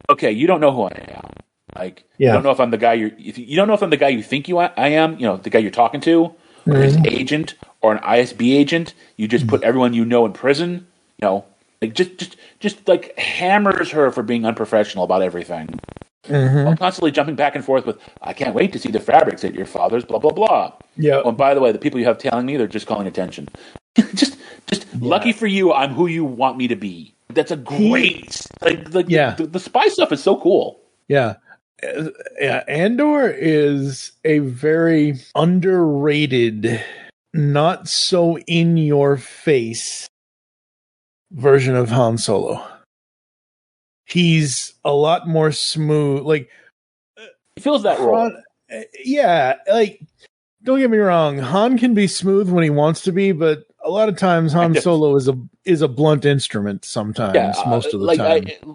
okay, you don't know who I am. Like, you don't know if I'm the guy you don't know if I'm the guy you think I am. You know, the guy you're talking to, or his agent, or an ISB agent. You just put everyone you know in prison. You know. Like just like hammers her for being unprofessional about everything. Mm-hmm. While constantly jumping back and forth with, "I can't wait to see the fabrics at your father's blah blah blah." Yeah. Oh, and by the way, the people you have telling me, they're just calling attention. just lucky for you, I'm who you want me to be. That's a great the spy stuff is so cool. Yeah. Andor is a very underrated, not so in your face version of Han Solo. He's a lot more smooth. Like he feels that role. Yeah, like don't get me wrong, Han can be smooth when he wants to be, but a lot of times Han Solo is a blunt instrument sometimes, most of the time. Keep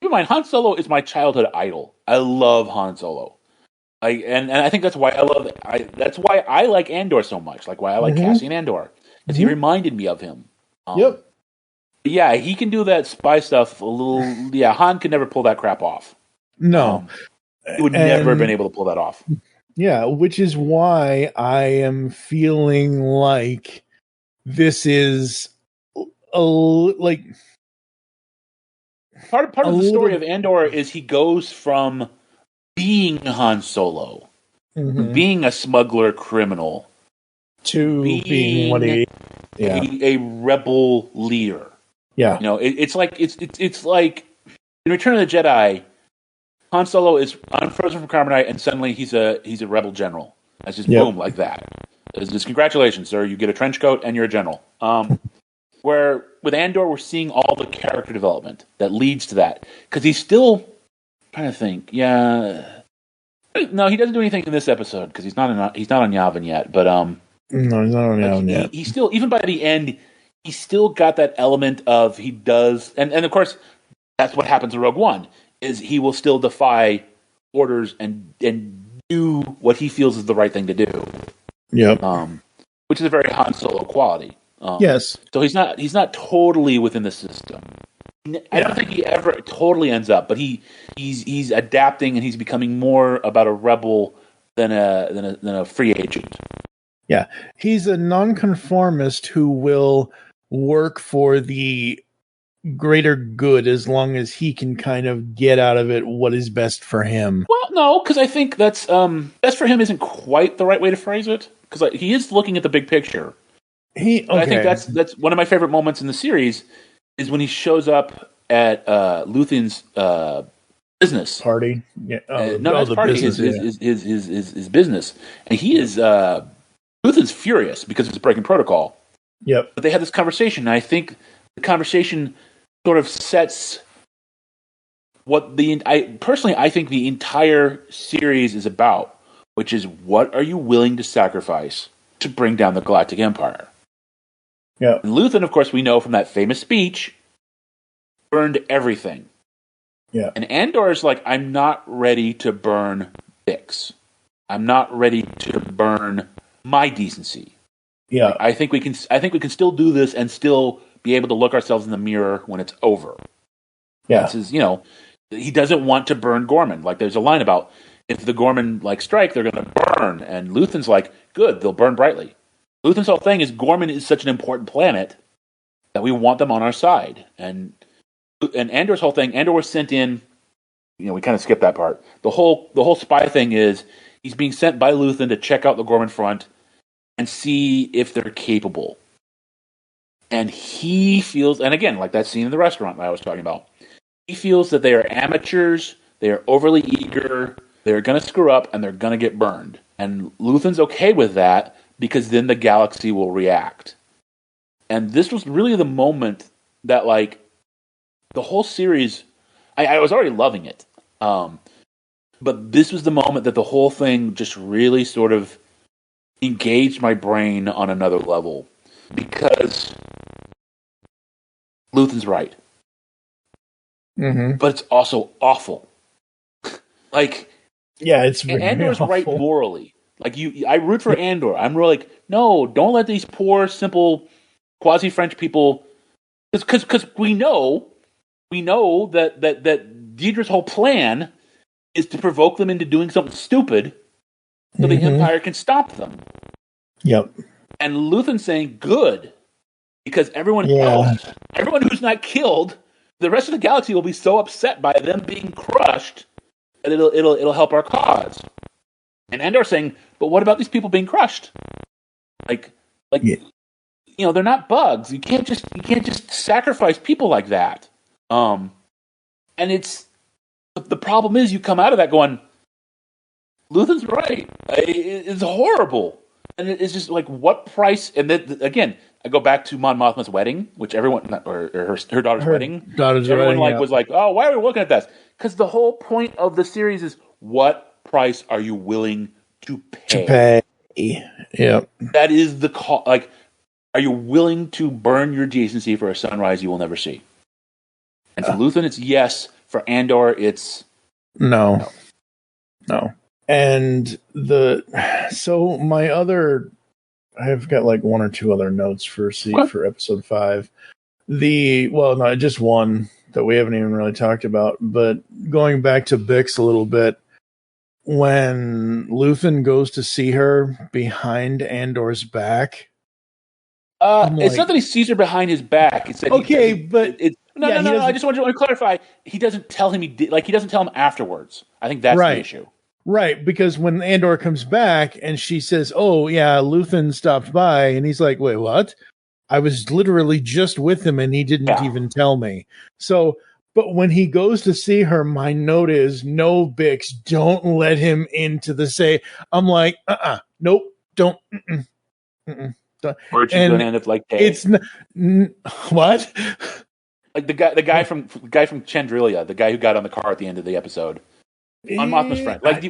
in mind, Han Solo is my childhood idol. I love Han Solo. And I think that's why that's why I like Andor so much. Like why I like Cassian Andor. Because he reminded me of him. Yep. Yeah, he can do that spy stuff a little. Yeah, Han could never pull that crap off. No. He would never have been able to pull that off. Yeah, which is why I am feeling like this is like part of the story of Andor is he goes from being Han Solo, being a smuggler criminal, to being what he a rebel leader. Yeah, you know, it's like in Return of the Jedi, Han Solo is unfrozen from carbonite, and suddenly he's a rebel general. That's just boom like that. It's just congratulations, sir. You get a trench coat and you're a general. Where with Andor, we're seeing all the character development that leads to that because he's still trying to think. Yeah, no, he doesn't do anything in this episode because he's not on Yavin yet. But no, he's not on Yavin yet. He's still, even by the end, he's still got that element of he does, and of course that's what happens in Rogue One is he will still defy orders and do what he feels is the right thing to do. Yep. Which is a very Han Solo quality. Yes. So he's not totally within the system. I don't think he ever totally ends up, but he's adapting and he's becoming more about a rebel than a free agent. Yeah, he's a nonconformist who will work for the greater good as long as he can kind of get out of it what is best for him. Well, no, because I think that's best for him isn't quite the right way to phrase it. Because he is looking at the big picture. I think that's one of my favorite moments in the series is when he shows up at Luthen's business. Party. Yeah. No, that's the part business, of his business. And he is, Luthen's furious because it's breaking protocol. Yep. But they had this conversation, and I think the conversation sort of sets what I think the entire series is about, which is what are you willing to sacrifice to bring down the Galactic Empire? Yeah. And Luthen, of course, we know from that famous speech, burned everything. Yeah. And Andor is like, I'm not ready to burn Bix. I'm not ready to burn my decency. Yeah. Like, I think we can still do this and still be able to look ourselves in the mirror when it's over. Yeah. That's his, he doesn't want to burn Gorman. Like, there's a line about if the Gorman strike, they're going to burn. And Luthen's like, good, they'll burn brightly. Luthen's whole thing is Gorman is such an important planet that we want them on our side. And Andor's whole thing, Andor was sent in, we kind of skipped that part. The whole spy thing is he's being sent by Luthen to check out the Gorman front and see if they're capable. And he feels, and again, like that scene in the restaurant that I was talking about, he feels that they are amateurs, they are overly eager, they're going to screw up, and they're going to get burned. And Luthen's okay with that because then the galaxy will react. And this was really the moment that, the whole series, I was already loving it. But this was the moment that the whole thing just really sort of engaged my brain on another level. Because Luthen's right. Mm-hmm. But it's also awful. It's Andor's awful. right morally. I root for Andor. I'm really no, don't let these poor, simple, quasi-French people, because we know that Deidre's whole plan is to provoke them into doing something stupid so the Empire can stop them. Yep. And Luthen's saying, good, because everyone else, everyone who's not killed, the rest of the galaxy will be so upset by them being crushed that it'll help our cause. And Andor's saying, but what about these people being crushed? They're not bugs. You can't just sacrifice people like that. And it's the problem is you come out of that going, Luthen's right. It's horrible. And it's just what price? And then again, I go back to Mon Mothma's wedding, which everyone, or her daughter's wedding. Everyone was like, oh, why are we looking at this? Because the whole point of the series is what price are you willing to pay? Yep. That is the call. Are you willing to burn your decency for a sunrise you will never see? And for Luthen, it's yes. For Andor, it's no. And I've got one or two other notes for episode 5. Just one that we haven't even really talked about. But going back to Bix a little bit, when Luthen goes to see her behind Andor's back, it's not that he sees her behind his back. It's that No. I just want to clarify. He doesn't tell him he did. He doesn't tell him afterwards. I think that's the issue. Right, because when Andor comes back and she says, "Oh yeah, Luthen stopped by," and he's like, "Wait, what? I was literally just with him and he didn't even tell me." So, but when he goes to see her, my note is, "No, Bix, don't let him into the say." I'm like, nope, don't. Or it's going to end up like Tay. It's what? Like the guy from Chandrilia, the guy who got on the car at the end of the episode. On Mothma's friend. That's the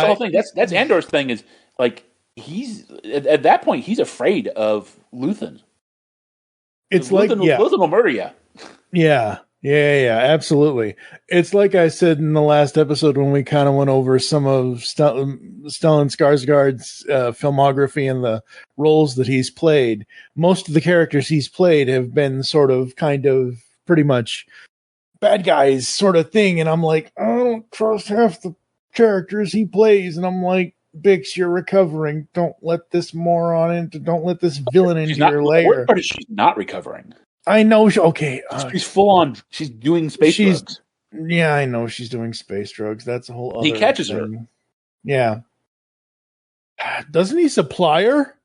whole thing. That's Andor's thing is he's at that point he's afraid of Luthen. It's Luthen will murder you. Yeah, absolutely. It's like I said in the last episode when we kind of went over some of Stellan Skarsgård's filmography and the roles that he's played. Most of the characters he's played have been sort of kind of pretty much bad guys sort of thing, and I'm like, I don't trust half the characters he plays, and I'm like, Bix, you're recovering. Don't let this don't let this villain into your lair. The worst part is she's not recovering. I know. She's full on. She's doing space drugs. Yeah, I know she's doing space drugs. That's a whole other He catches thing. her. Yeah. Doesn't he supply her?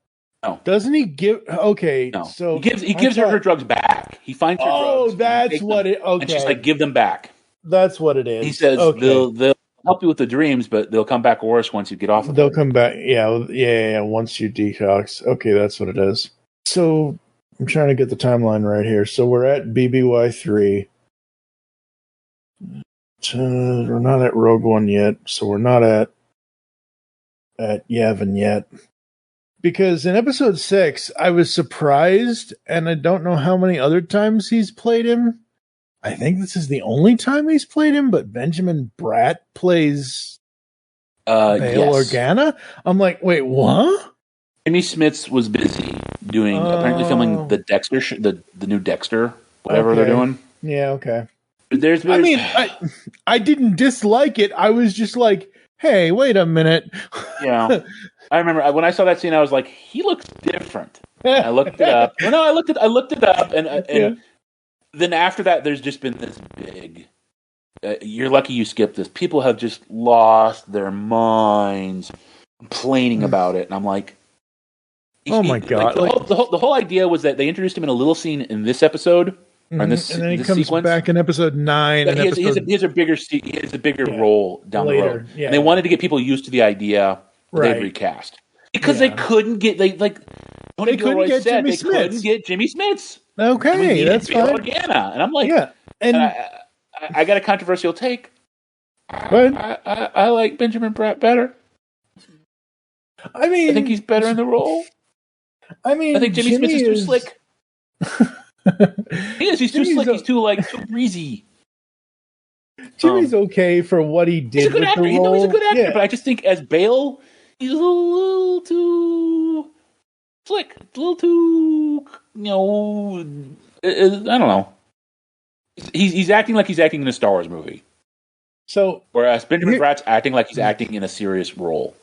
No. Doesn't he give? Okay. No. So he gives her drugs back. He finds her drugs. Oh, that's what it. Okay. And she's like, give them back. That's what it is. He says okay. they'll help you with the dreams, but they'll come back worse once you get off of They'll it. come back. Yeah. Once you detox. Okay, that's what it is. So I'm trying to get the timeline right here. So we're at BBY3. We're not at Rogue One yet. So we're not at Yavin yet. Because in episode 6, I was surprised, and I don't know how many other times he's played him. I think this is the only time he's played him, but Benjamin Bratt plays Bail Organa? I'm like, wait, what? Jimmy Smits was busy doing, apparently filming the Dexter, the new Dexter, whatever they're doing. Yeah, okay. I mean, I didn't dislike it. I was just like, hey, wait a minute. Yeah. I remember when I saw that scene, I was like, he looks different. I looked it up. Well, no, I looked it up, and then after that, there's just been this big. You're lucky you skipped this. People have just lost their minds complaining about it, and I'm like, oh my god! Like, the whole idea was that they introduced him in a little scene in this episode, or in this, and then he this comes sequence. back in episode 9. He has a bigger role down later, the road, and they wanted to get people used to the idea. Right. They recast because they couldn't get Tony Gilroy said they couldn't get Jimmy Smits. Okay, that's fine. Organa. And I'm like, and I got a controversial take. But I like Benjamin Bratt better. I mean, I think he's better in the role. I mean, I think Jimmy Smits is too slick. He's too slick. He's too breezy. Jimmy's okay for what he did. He's a good actor. The role. He's a good actor, but I just think as Bale, he's a little too slick, a little too, I don't know. He's acting like he's acting in a Star Wars movie. So, whereas Benjamin Bratt's acting like he's acting in a serious role.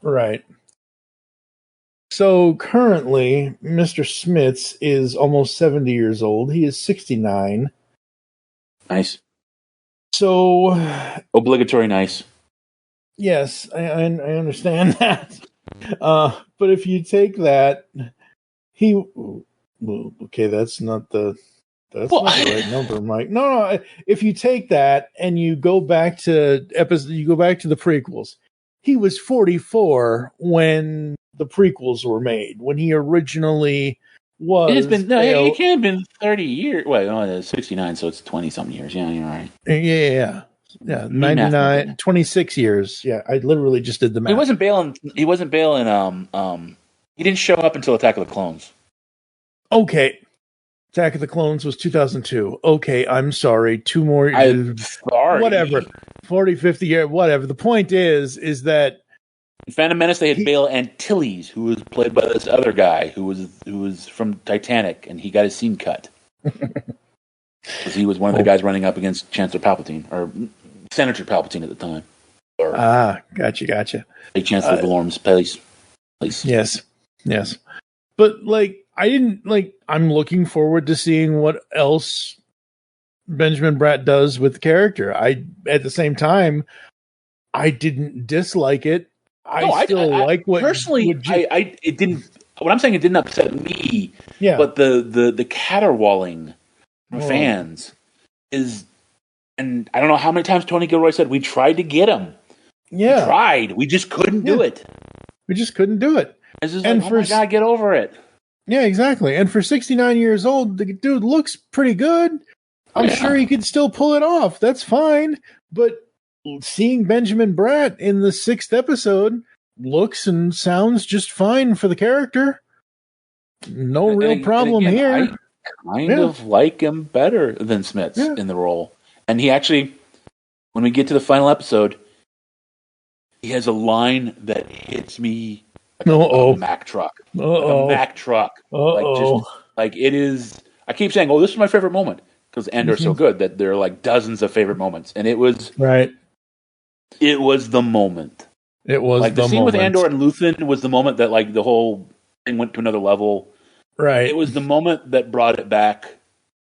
Right. So currently, Mr. Smits is almost 70 years old. He is 69. Nice. So obligatory nice. Yes, I understand that. But if you take that, that's not the right number, Mike. No. If you take that and you go back to the prequels, he was 44 when the prequels were made. When he originally was, it can't have been 30 years. Well, 69, so it's 20 something years. Yeah, you're right. Yeah. 99, 26 years. Yeah, I literally just did the math. He wasn't Bale in he didn't show up until Attack of the Clones. Okay. Attack of the Clones was 2002. Okay, I'm sorry. 2 more sorry. Whatever. 40, 50 years, whatever. The point is that in Phantom Menace they had Bale Antilles, who was played by this other guy who was from Titanic, and he got his scene cut. Because he was one of the guys running up against Chancellor Palpatine, or Senator Palpatine at the time. Gotcha. Chancellor Valorm's place. Yes. But I'm looking forward to seeing what else Benjamin Bratt does with the character. At the same time, I didn't dislike it. I like what personally. It didn't. What I'm saying, it didn't upset me. Yeah. But the caterwauling from fans is, and I don't know how many times Tony Gilroy said we tried to get him. Yeah. We tried. We just couldn't do it. We just couldn't do it. It's just like, oh my God, get over it. Yeah, exactly. And for 69 years old, the dude looks pretty good. I'm sure he could still pull it off. That's fine. But seeing Benjamin Bratt in the 6th episode looks and sounds just fine for the character. No real problem here. I kind of like him better than Smits in the role. And he actually, when we get to the final episode, he has a line that hits me like a Mack truck. Like a Mack truck. Like it is. I keep saying, this is my favorite moment. Because Andor's so good that there are like dozens of favorite moments. And it was... Right. It was the moment. It was like the scene with Andor and Luthen was the moment that like the whole thing went to another level. Right. It was the moment that brought it back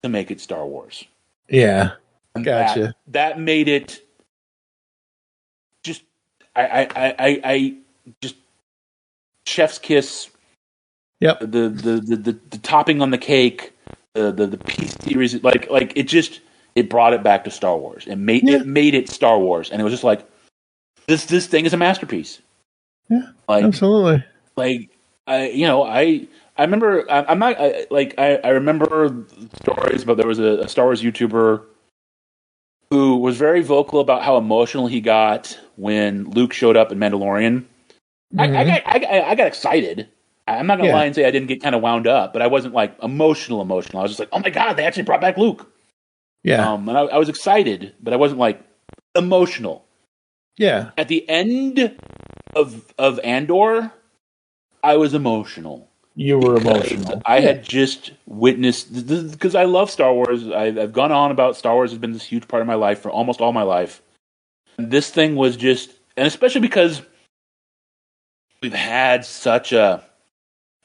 to make it Star Wars. Yeah. And Gotcha. That made it just I just chef's kiss. Yep. The topping on the cake, the piece series, like it it brought it back to Star Wars. It made it Star Wars, and it was just like this thing is a masterpiece. Yeah, like, absolutely. Like I remember I remember stories about there was a Star Wars YouTuber who was very vocal about how emotional he got when Luke showed up in Mandalorian. Mm-hmm. I got excited. I'm not gonna lie and say I didn't get kind of wound up, but I wasn't like emotional. I was just like, oh my god, they actually brought back Luke. Yeah, and I was excited, but I wasn't like emotional. Yeah. At the end of Andor, I was emotional. You were emotional. I had just witnessed, because I love Star Wars. I've gone on about Star Wars has been this huge part of my life for almost all my life. And this thing was just, and especially because we've had such a,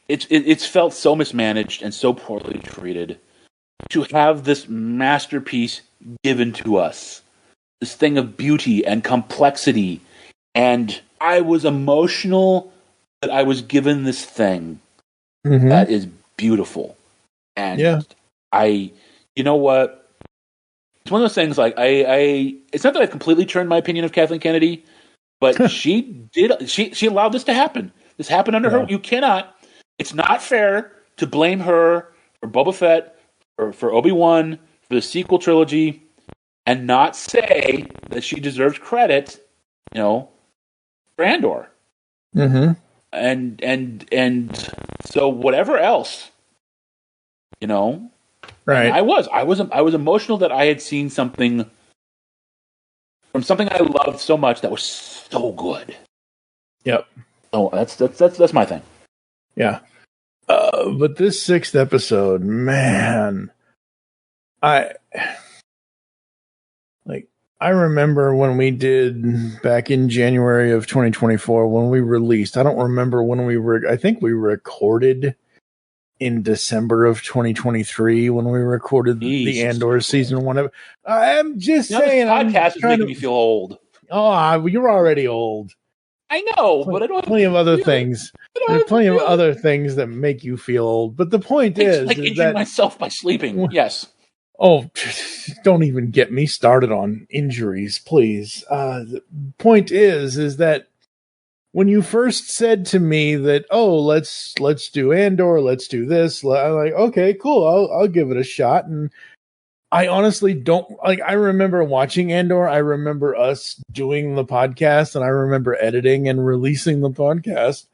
it's felt so mismanaged and so poorly treated. To have this masterpiece given to us, this thing of beauty and complexity, and I was emotional that I was given this thing. Mm-hmm. That is beautiful. And you know what? It's one of those things like it's not that I've completely turned my opinion of Kathleen Kennedy, but she allowed this to happen. This happened under her. You cannot, it's not fair to blame her for Boba Fett or for Obi-Wan, for the sequel trilogy, and not say that she deserves credit, for Andor. Mm-hmm. And so whatever else, right? I was emotional that I had seen something from something I loved so much that was so good. Yep. Oh, that's my thing. Yeah. But this 6th episode, man, I remember when we did back in January of 2024 when we released. I don't remember when I think we recorded in December of 2023 when we recorded the Andor season 1. I'm just saying, this podcast is making me feel old. Oh, you're already old. I know, but I don't. Plenty of other things. There's plenty of other things that make you feel old. But the point is injuring myself by sleeping. Yes. Oh, don't even get me started on injuries, please. The point is that when you first said to me that, let's do Andor, let's do this, I'm like, okay, cool, I'll give it a shot. And I honestly don't I remember watching Andor. I remember us doing the podcast, and I remember editing and releasing the podcast.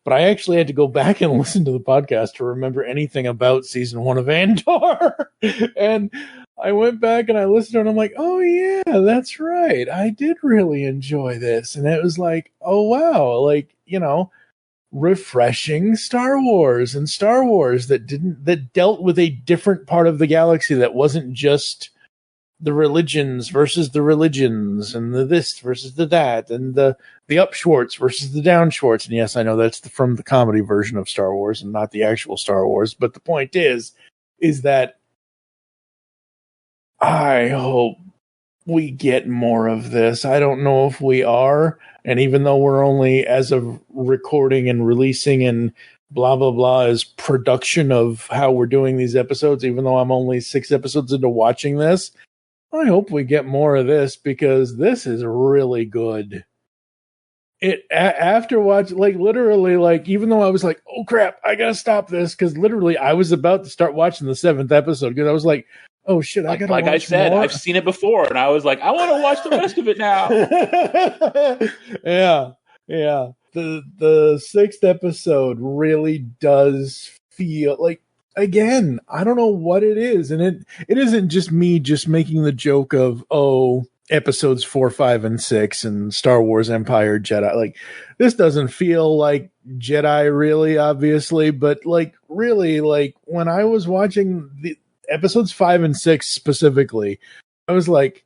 But I actually had to go back and listen to the podcast to remember anything about season 1 of Andor. And I went back and I listened to it and I'm like, oh yeah, that's right. I did really enjoy this. And it was like, oh wow, refreshing Star Wars and Star Wars that dealt with a different part of the galaxy that wasn't just the religions versus the religions and the this versus the that and the up Schwartz versus the down Schwartz. And yes, I know that's from the comedy version of Star Wars and not the actual Star Wars. But the point is that I hope we get more of this. I don't know if we are. And even though we're only, as of recording and releasing and blah, blah, blah, is production of how we're doing these episodes, even though I'm only 6 episodes into watching this, I hope we get more of this because this is really good. After watching, literally, even though I was like, oh crap, I gotta stop this, because literally I was about to start watching the 7th episode because I was like, oh shit, I gotta watch more. Like I said, I've seen it before, and I was like, I want to watch the rest of it now. Yeah. The 6th episode really does feel like, again, I don't know what it is, and it isn't just me just making the joke of episodes 4, 5, and 6 and Star Wars Empire Jedi. This doesn't feel like Jedi really, obviously, but really, when I was watching the episodes 5 and 6 specifically, I was like,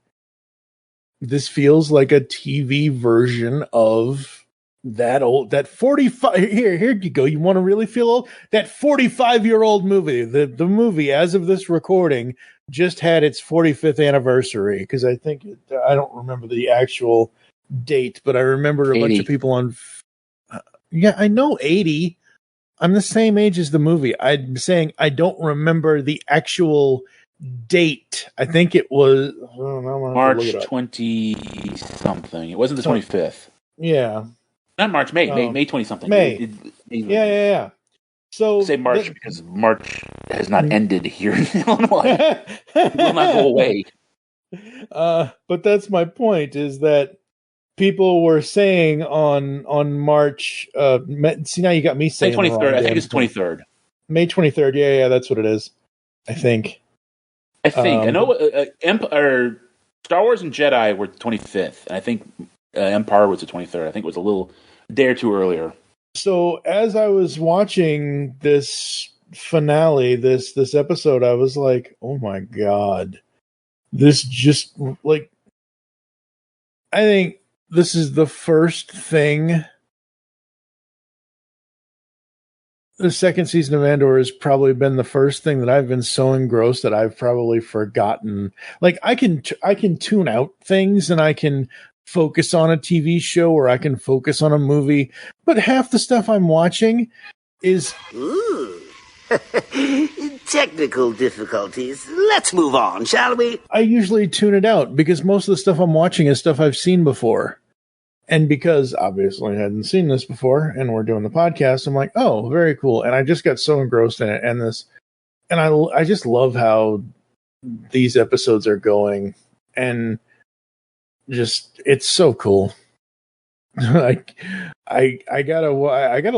this feels like a TV version of that 45 here you go. You want to really feel old? That 45-year-old movie. The movie, as of this recording, just had its 45th anniversary, because I think I don't remember the actual date, but I remember a 80. bunch of people on. Yeah, I know 80. I'm the same age as the movie. I'm saying I don't remember the actual date. I think it was March 20 something. It wasn't the 25th. Yeah. Not March, May 20 something. May. Yeah. So I say March because March has not ended here in Illinois. It will not go away. But that's my point, is that people were saying on March. See, now you got me saying May 23rd. I think it's 23rd. May 23rd. Yeah, that's what it is. I think. I know Star Wars and Jedi were the 25th, and I think Empire was the 23rd. I think it was a day or two earlier. So as I was watching this finale, this episode, I was like, oh my God, this just like, I think this is the first thing. The second season of Andor has probably been the first thing that I've been so engrossed that I've probably forgotten. Like I can tune out things and I can focus on a TV show or I can focus on a movie, but half the stuff I'm watching is technical difficulties. Let's move on, shall we? I usually tune it out because most of the stuff I'm watching is stuff I've seen before. And because obviously I hadn't seen this before and we're doing the podcast, I'm like, oh, very cool. And I just got so engrossed in it. And I just love how these episodes are going. And just, it's so cool. I gotta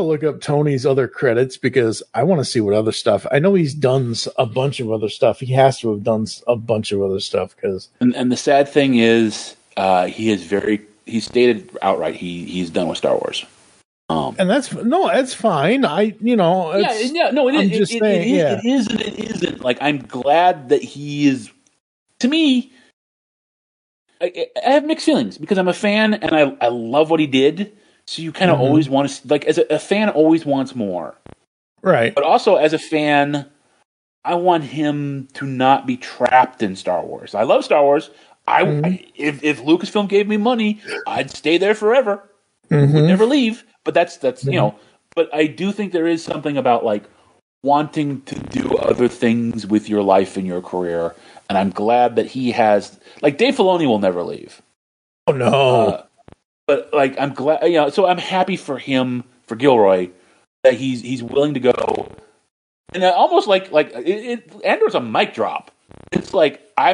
look up Tony's other credits because I want to see what other stuff. I know he's done a bunch of other stuff. He has to have done a bunch of other stuff because. And the sad thing is, he stated outright he's done with Star Wars. And that's fine. It is and it isn't. Like, I'm glad that he is. To me, I have mixed feelings because I'm a fan and I love what he did. So you kind of always want to, like, as a fan, always wants more, right? But also as a fan, I want him to not be trapped in Star Wars. I love Star Wars. If Lucasfilm gave me money, I'd stay there forever. Would never leave. But that's But I do think there is something about like wanting to do other things with your life and your career, and I'm glad that he has. Like Dave Filoni will never leave. Oh no! But like I'm glad, So I'm happy for him, for Gilroy, that he's willing to go. And almost like Andor's a mic drop. It's like I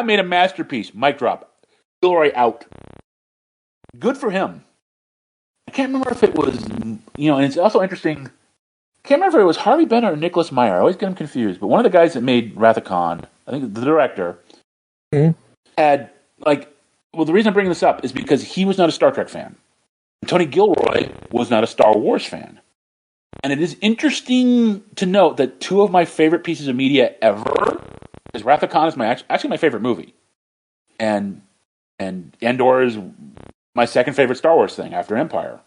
made a masterpiece. Mic drop. Gilroy out. Good for him. I can't remember if it was, and it's also interesting. I can't remember if it was Harvey Bennett or Nicholas Meyer. I always get him confused. But one of the guys that made Wrath of Khan, I think the director, had, the reason I'm bringing this up is because he was not a Star Trek fan. Tony Gilroy was not a Star Wars fan. And it is interesting to note that two of my favorite pieces of media ever, because Wrath of Khan is actually my favorite movie, and Andor is my second favorite Star Wars thing after Empire,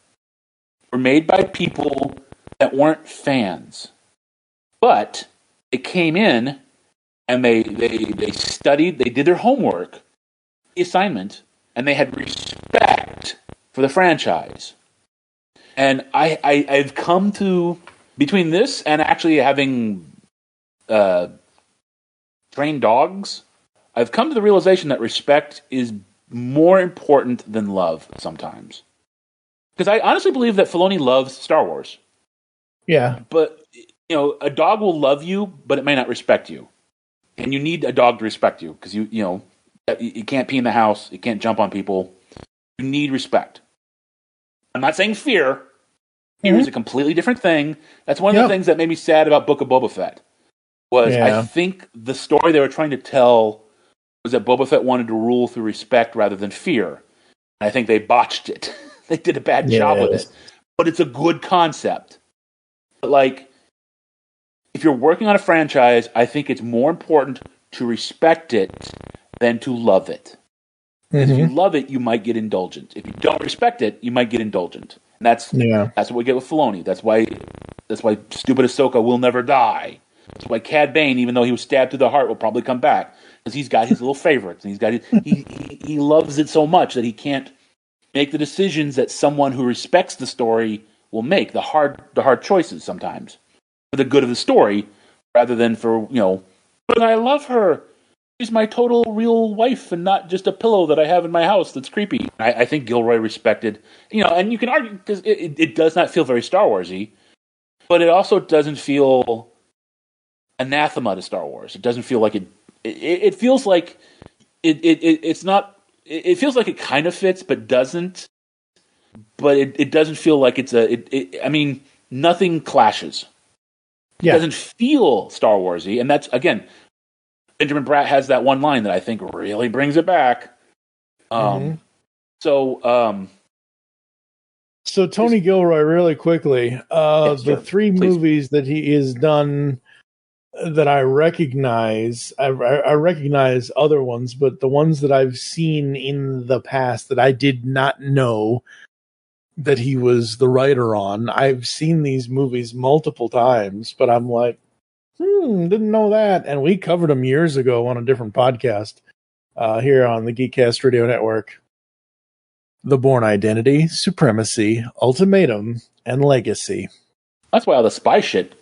were made by people that weren't fans, but they came in and they studied, they did their homework, the assignment, and they had respect for the franchise. And I've come to, between this and actually having trained dogs, I've come to the realization that respect is more important than love sometimes. Because I honestly believe that Filoni loves Star Wars. Yeah. But, a dog will love you, but it may not respect you. And you need a dog to respect you because it can't pee in the house, it can't jump on people. You need respect. I'm not saying fear. Fear is a completely different thing. That's one of the things that made me sad about Book of Boba Fett. I think the story they were trying to tell was that Boba Fett wanted to rule through respect rather than fear. And I think they botched it. They did a bad job with it. But it's a good concept. But if you're working on a franchise, I think it's more important to respect it than to love it. If you love it, you might get indulgent. If you don't respect it, you might get indulgent. And that's what we get with Filoni. That's why stupid Ahsoka will never die. That's why Cad Bane, even though he was stabbed through the heart, will probably come back because he's got his little favorites and he loves it so much that he can't make the decisions that someone who respects the story will make. The hard choices sometimes for the good of the story, rather than for but I love her. She's my total real wife and not just a pillow that I have in my house that's creepy. I think Gilroy respected, and you can argue because it does not feel very Star Wars-y, but it also doesn't feel anathema to Star Wars. It doesn't feel like it feels like it's not. It feels like it kind of fits, but doesn't. But it doesn't feel like it's I mean, nothing clashes. It doesn't feel Star Wars-y, and that's again. Benjamin Bratt has that one line that I think really brings it back. So Tony Gilroy, really quickly, the three movies that he has done that I recognize, I recognize other ones, but the ones that I've seen in the past that I did not know that he was the writer on, I've seen these movies multiple times, but I'm like, didn't know that. And we covered them years ago on a different podcast here on the Geekcast Radio Network. The Bourne Identity, Supremacy, Ultimatum, and Legacy. That's why all the spy shit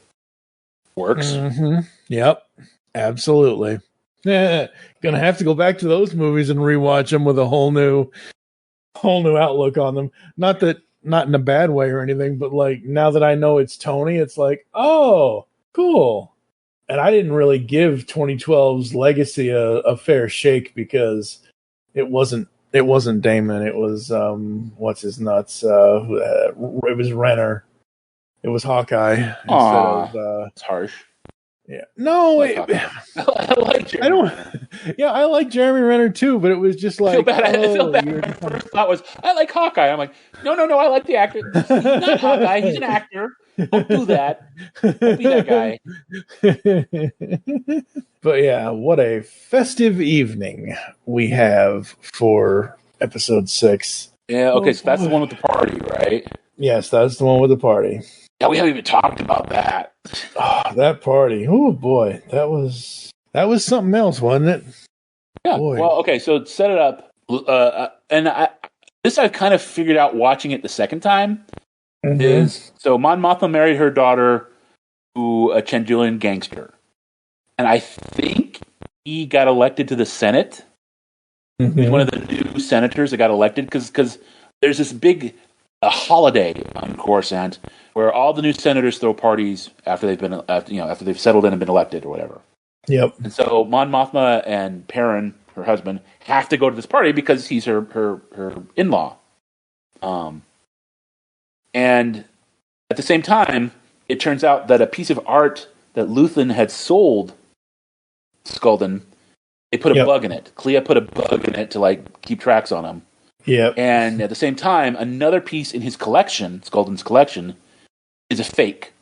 works. Mm-hmm. Yep, absolutely. Gonna have to go back to those movies and rewatch them with a whole new outlook on them. Not in a bad way or anything, but like now that I know it's Tony, it's like, oh, cool. And I didn't really give 2012's Legacy a fair shake because it wasn't Damon. It was what's his nuts. It was Renner. It was Hawkeye instead of. It's harsh. Yeah. No. I like Jeremy. I don't. Yeah, I like Jeremy Renner too, but it was just like. I feel bad. My first thought was I like Hawkeye. I'm like, no, I like the actor. He's not Hawkeye. He's an actor. Don't do that. Don't be that guy. But yeah, what a festive evening we have for episode 6. Yeah, okay, so that's the one with the party, right? Yes, that's the one with the party. Yeah, we haven't even talked about that. Oh, that party. Oh boy, that was something else, wasn't it? Yeah. Boy. Well, okay, so set it up. And I've kind of figured out watching it the second time. Mm-hmm. Is so Mon Mothma married her daughter to a Chendulian gangster, and I think he got elected to the Senate. Mm-hmm. He's one of the new senators that got elected because there's this big holiday on Coruscant where all the new senators throw parties after they've settled in and been elected or whatever. Yep. And so Mon Mothma and Perrin, her husband, have to go to this party because he's her in-law. And at the same time, it turns out that a piece of art that Luthen had sold Skulldun, they put a bug in it. Clea put a bug in it to like keep tracks on him. Yep. And at the same time, another piece in his collection, Skulldun's collection, is a fake.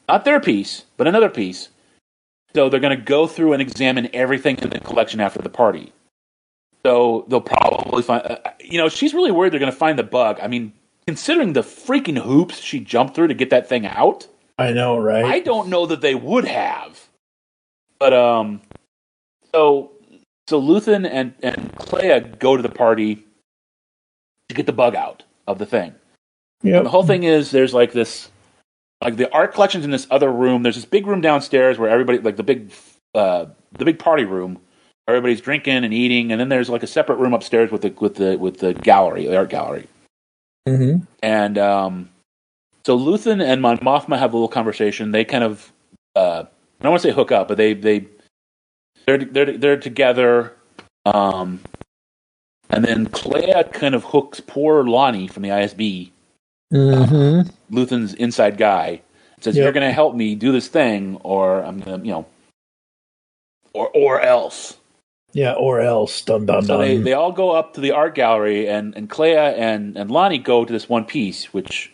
Not their piece, but another piece. So they're going to go through and examine everything in the collection after the party. So they'll probably find... she's really worried they're going to find the bug. I mean, considering the freaking hoops she jumped through to get that thing out... I know, right? I don't know that they would have. But, So Luthen and Clea go to the party to get the bug out of the thing. Yeah. The whole thing is there's like this... Like the art collection's in this other room. There's this big room downstairs where everybody, like the big party room, everybody's drinking and eating, and then there's like a separate room upstairs with the gallery, the art gallery. Mm-hmm. And so Luthen and Mon Mothma have a little conversation. They kind of I don't want to say hook up, but they're together. And then Clea kind of hooks poor Lonnie from the ISB. Mm-hmm. Luthen's inside guy says, "You're going to help me do this thing, or I'm going to, or else." Yeah, or else. Dun, dun, so dun. they all go up to the art gallery, and Clea and Lonnie go to this one piece, which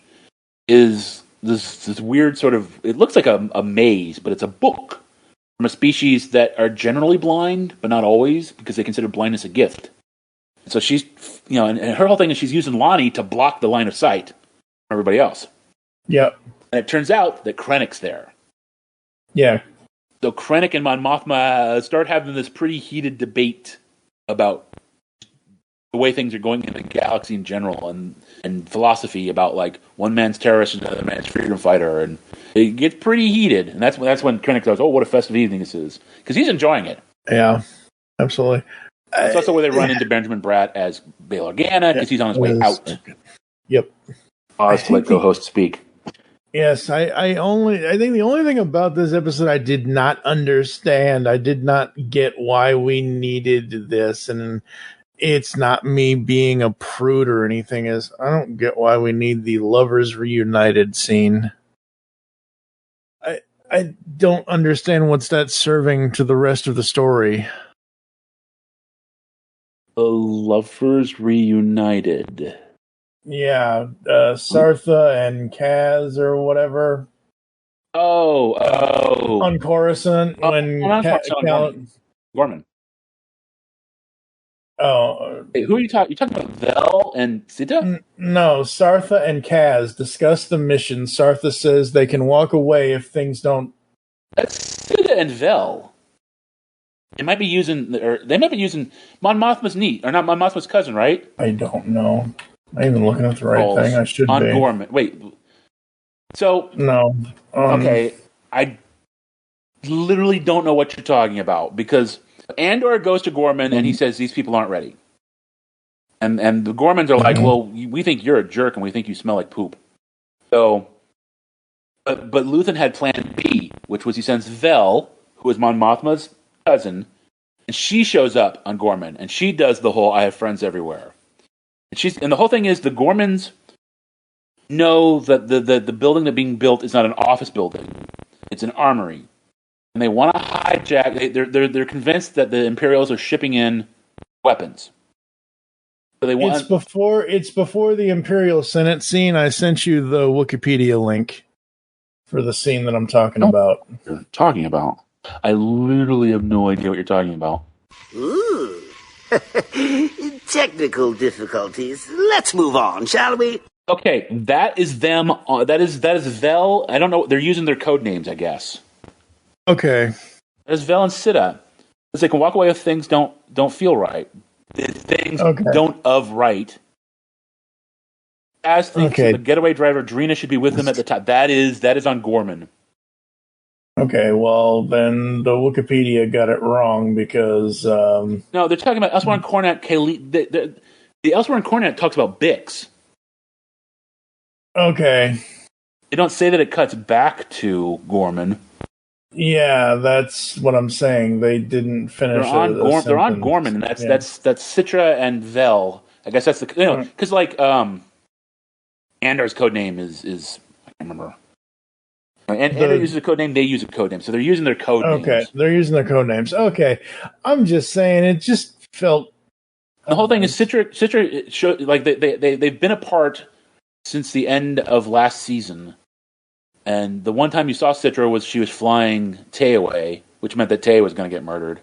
is this weird sort of. It looks like a maze, but it's a book from a species that are generally blind, but not always, because they consider blindness a gift. So she's, and her whole thing is she's using Lonnie to block the line of sight. Everybody else. Yep. And it turns out that Krennic's there. Yeah. So Krennic and Mon Mothma start having this pretty heated debate about the way things are going in the galaxy in general and philosophy about like one man's terrorist and another man's freedom fighter. And It gets pretty heated, and that's when Krennic goes, "Oh, what a festive evening this is," because he's enjoying it. Yeah, absolutely. It's also where they run into Benjamin Bratt as Bail Organa because he's on his way out. Yep. Pause to let co-host speak. Yes, I think the only thing about this episode I did not understand, I did not get why we needed this, and it's not me being a prude or anything, is I don't get why we need the lovers reunited scene. I don't understand what's that serving to the rest of the story. The lovers reunited. Yeah, Sartha and Kaz or whatever. Oh. On Coruscant when Gorman. Oh, hey, who are you talking? You talking about Vel and Sita? No, Sartha and Kaz discuss the mission. Sartha says they can walk away if things don't. That's Sita and Vel. They might be using Mon Mothma's niece, or not Mon Mothma's cousin, right? I don't know. I'm even looking at the right thing. I should on be. Gorman. Wait. So no. Okay, I literally don't know what you're talking about because Andor goes to Gorman and he says these people aren't ready, and the Gormans are like, well, we think you're a jerk and we think you smell like poop. So, but Luthen had Plan B, which was he sends Vel, who is Mon Mothma's cousin, and she shows up on Gorman and she does the whole "I have friends everywhere." And the whole thing is the Gormans know that the building that's being built is not an office building; it's an armory, and they want to hijack. They're convinced that the Imperials are shipping in weapons. So they want. It's before the Imperial Senate scene. I sent you the Wikipedia link for the scene that I'm talking about. You're talking about? I literally have no idea what you're talking about. Ooh. Technical difficulties. Let's move on, shall we? Okay, that is them. That is Vel. I don't know. They're using their code names, I guess. Okay. That is Vel and Sita. Because they can walk away if things don't feel right. If things don't of right. As thinks the getaway driver Drina should be with them at the top. That is on Gorman. Okay, well then the Wikipedia got it wrong because no, they're talking about elsewhere in Cornet. The elsewhere in Cornet talks about Bix. Okay. They don't say that it cuts back to Gorman. Yeah, that's what I'm saying. They didn't finish. They're on Gorman, and that's Citra and Vel. I guess that's because Andor's code name is I can't remember. And Andor uses a code name. They use a code name, so they're using their code names. Okay, they're using their code names. Okay, I'm just saying it just felt. The whole thing is Citra showed like they've been apart since the end of last season. And the one time you saw Citra was she was flying Tay away, which meant that Tay was going to get murdered.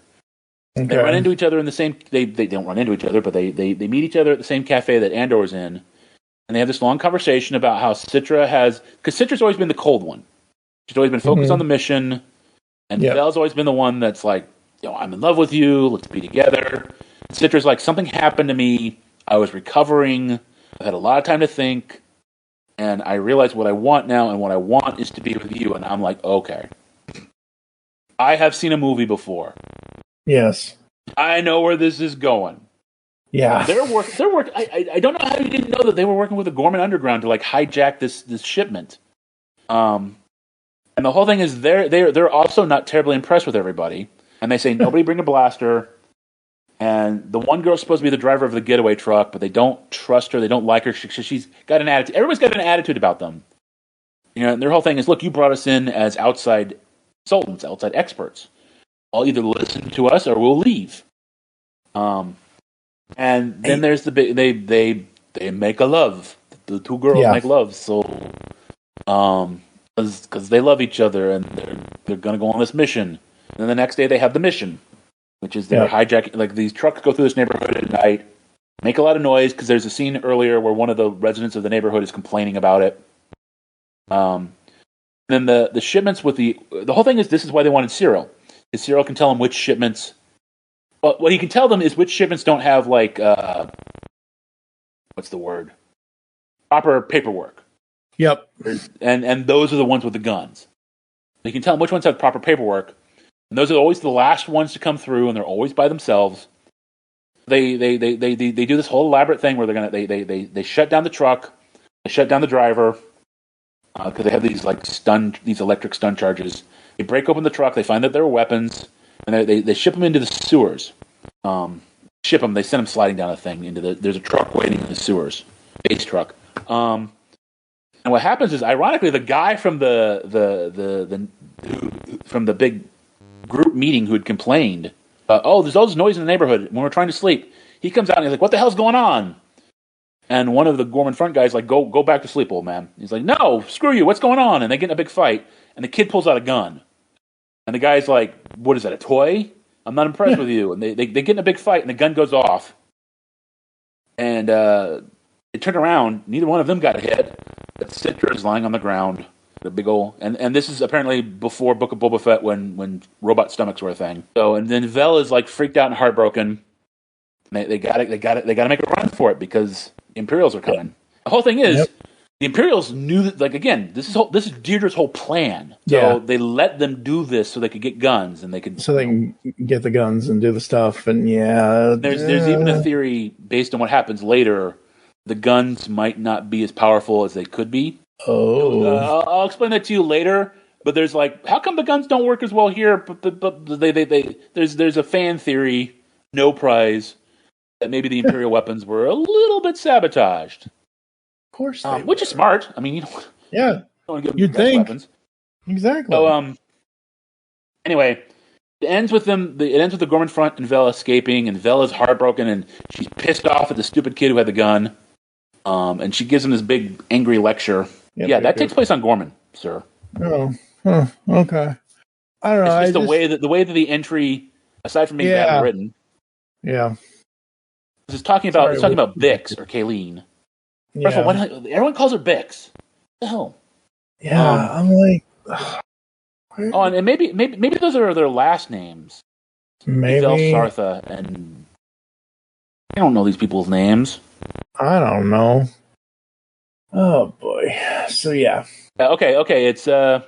Okay. They run into each other in the same. They don't run into each other, but they meet each other at the same cafe that Andor was in, and they have this long conversation about how Citra has, because Citra's always been the cold one. She's always been focused on the mission, and Vel's always been the one that's like, I'm in love with you. Let's be together. And Citra's like, something happened to me. I was recovering. I've had a lot of time to think. And I realize what I want now, and what I want is to be with you. And I'm like, okay. I have seen a movie before. Yes. I know where this is going. Yeah. They're working. I don't know how you didn't know that they were working with the Gorman Underground to like hijack this shipment. And the whole thing is they're also not terribly impressed with everybody. And they say, nobody bring a blaster. And the one girl's supposed to be the driver of the getaway truck, but they don't trust her. They don't like her. She's got an attitude. Everybody's got an attitude about them. And their whole thing is, look, you brought us in as outside consultants, outside experts. I'll either listen to us or we'll leave. And then there's the big. They make a love. The two girls make love. So, because they love each other and they're going to go on this mission. And then the next day they have the mission, which is they're hijacking, like these trucks go through this neighborhood at night, make a lot of noise, because there's a scene earlier where one of the residents of the neighborhood is complaining about it. Then the shipments with the whole thing is, this is why they wanted Cyril, because Cyril can tell them which shipments, well, what he can tell them is which shipments don't have, like, what's the word? Proper paperwork. Yep. And those are the ones with the guns. You can tell them which ones have proper paperwork. And those are always the last ones to come through, and they're always by themselves. They do this whole elaborate thing where they shut down the truck, they shut down the driver because they have these these electric stun charges. They break open the truck, they find that there are weapons, and they ship them into the sewers. They send them sliding down a thing there's a truck waiting in the sewers, base truck. And what happens is, ironically, the guy from the big group meeting who had complained, there's all this noise in the neighborhood when we're trying to sleep. He comes out and he's like, "What the hell's going on?" And one of the Gorman front guys like, "Go back to sleep, old man." He's like, "No, screw you. What's going on?" And they get in a big fight. And the kid pulls out a gun. And the guy's like, "What is that? A toy? I'm not impressed with you." And they get in a big fight, and the gun goes off. And they turn around. Neither one of them got hit. But Citra is lying on the ground. The big old, and this is apparently before Book of Boba Fett when robot stomachs were a thing. So, and then Vel is like freaked out and heartbroken. They got to make a run for it because the Imperials are coming. The whole thing is the Imperials knew that, like, again, this is Deirdre's whole plan. So they let them do this so they could get guns and they can get the guns and do the stuff. And there's even a theory based on what happens later. The guns might not be as powerful as they could be. Oh, I'll explain that to you later. But there's how come the guns don't work as well here? But there's a fan theory, no prize, that maybe the Imperial weapons were a little bit sabotaged. Of course, which is smart. I mean, you don't want to give you'd them think weapons. Exactly. So anyway, it ends with the Gorman front and Vel escaping, and Vel is heartbroken and she's pissed off at the stupid kid who had the gun. And she gives him this big angry lecture. That takes place on Gorman, sir. Oh, okay. I don't know. It's just the way that the entry, aside from being badly written, it's talking about Bix or Kayleen. First of all, everyone calls her Bix. What the hell? Yeah, I'm like. And maybe those are their last names. Maybe Vel Sartha, and I don't know these people's names. I don't know. Oh boy. So yeah. Okay. It's Cinta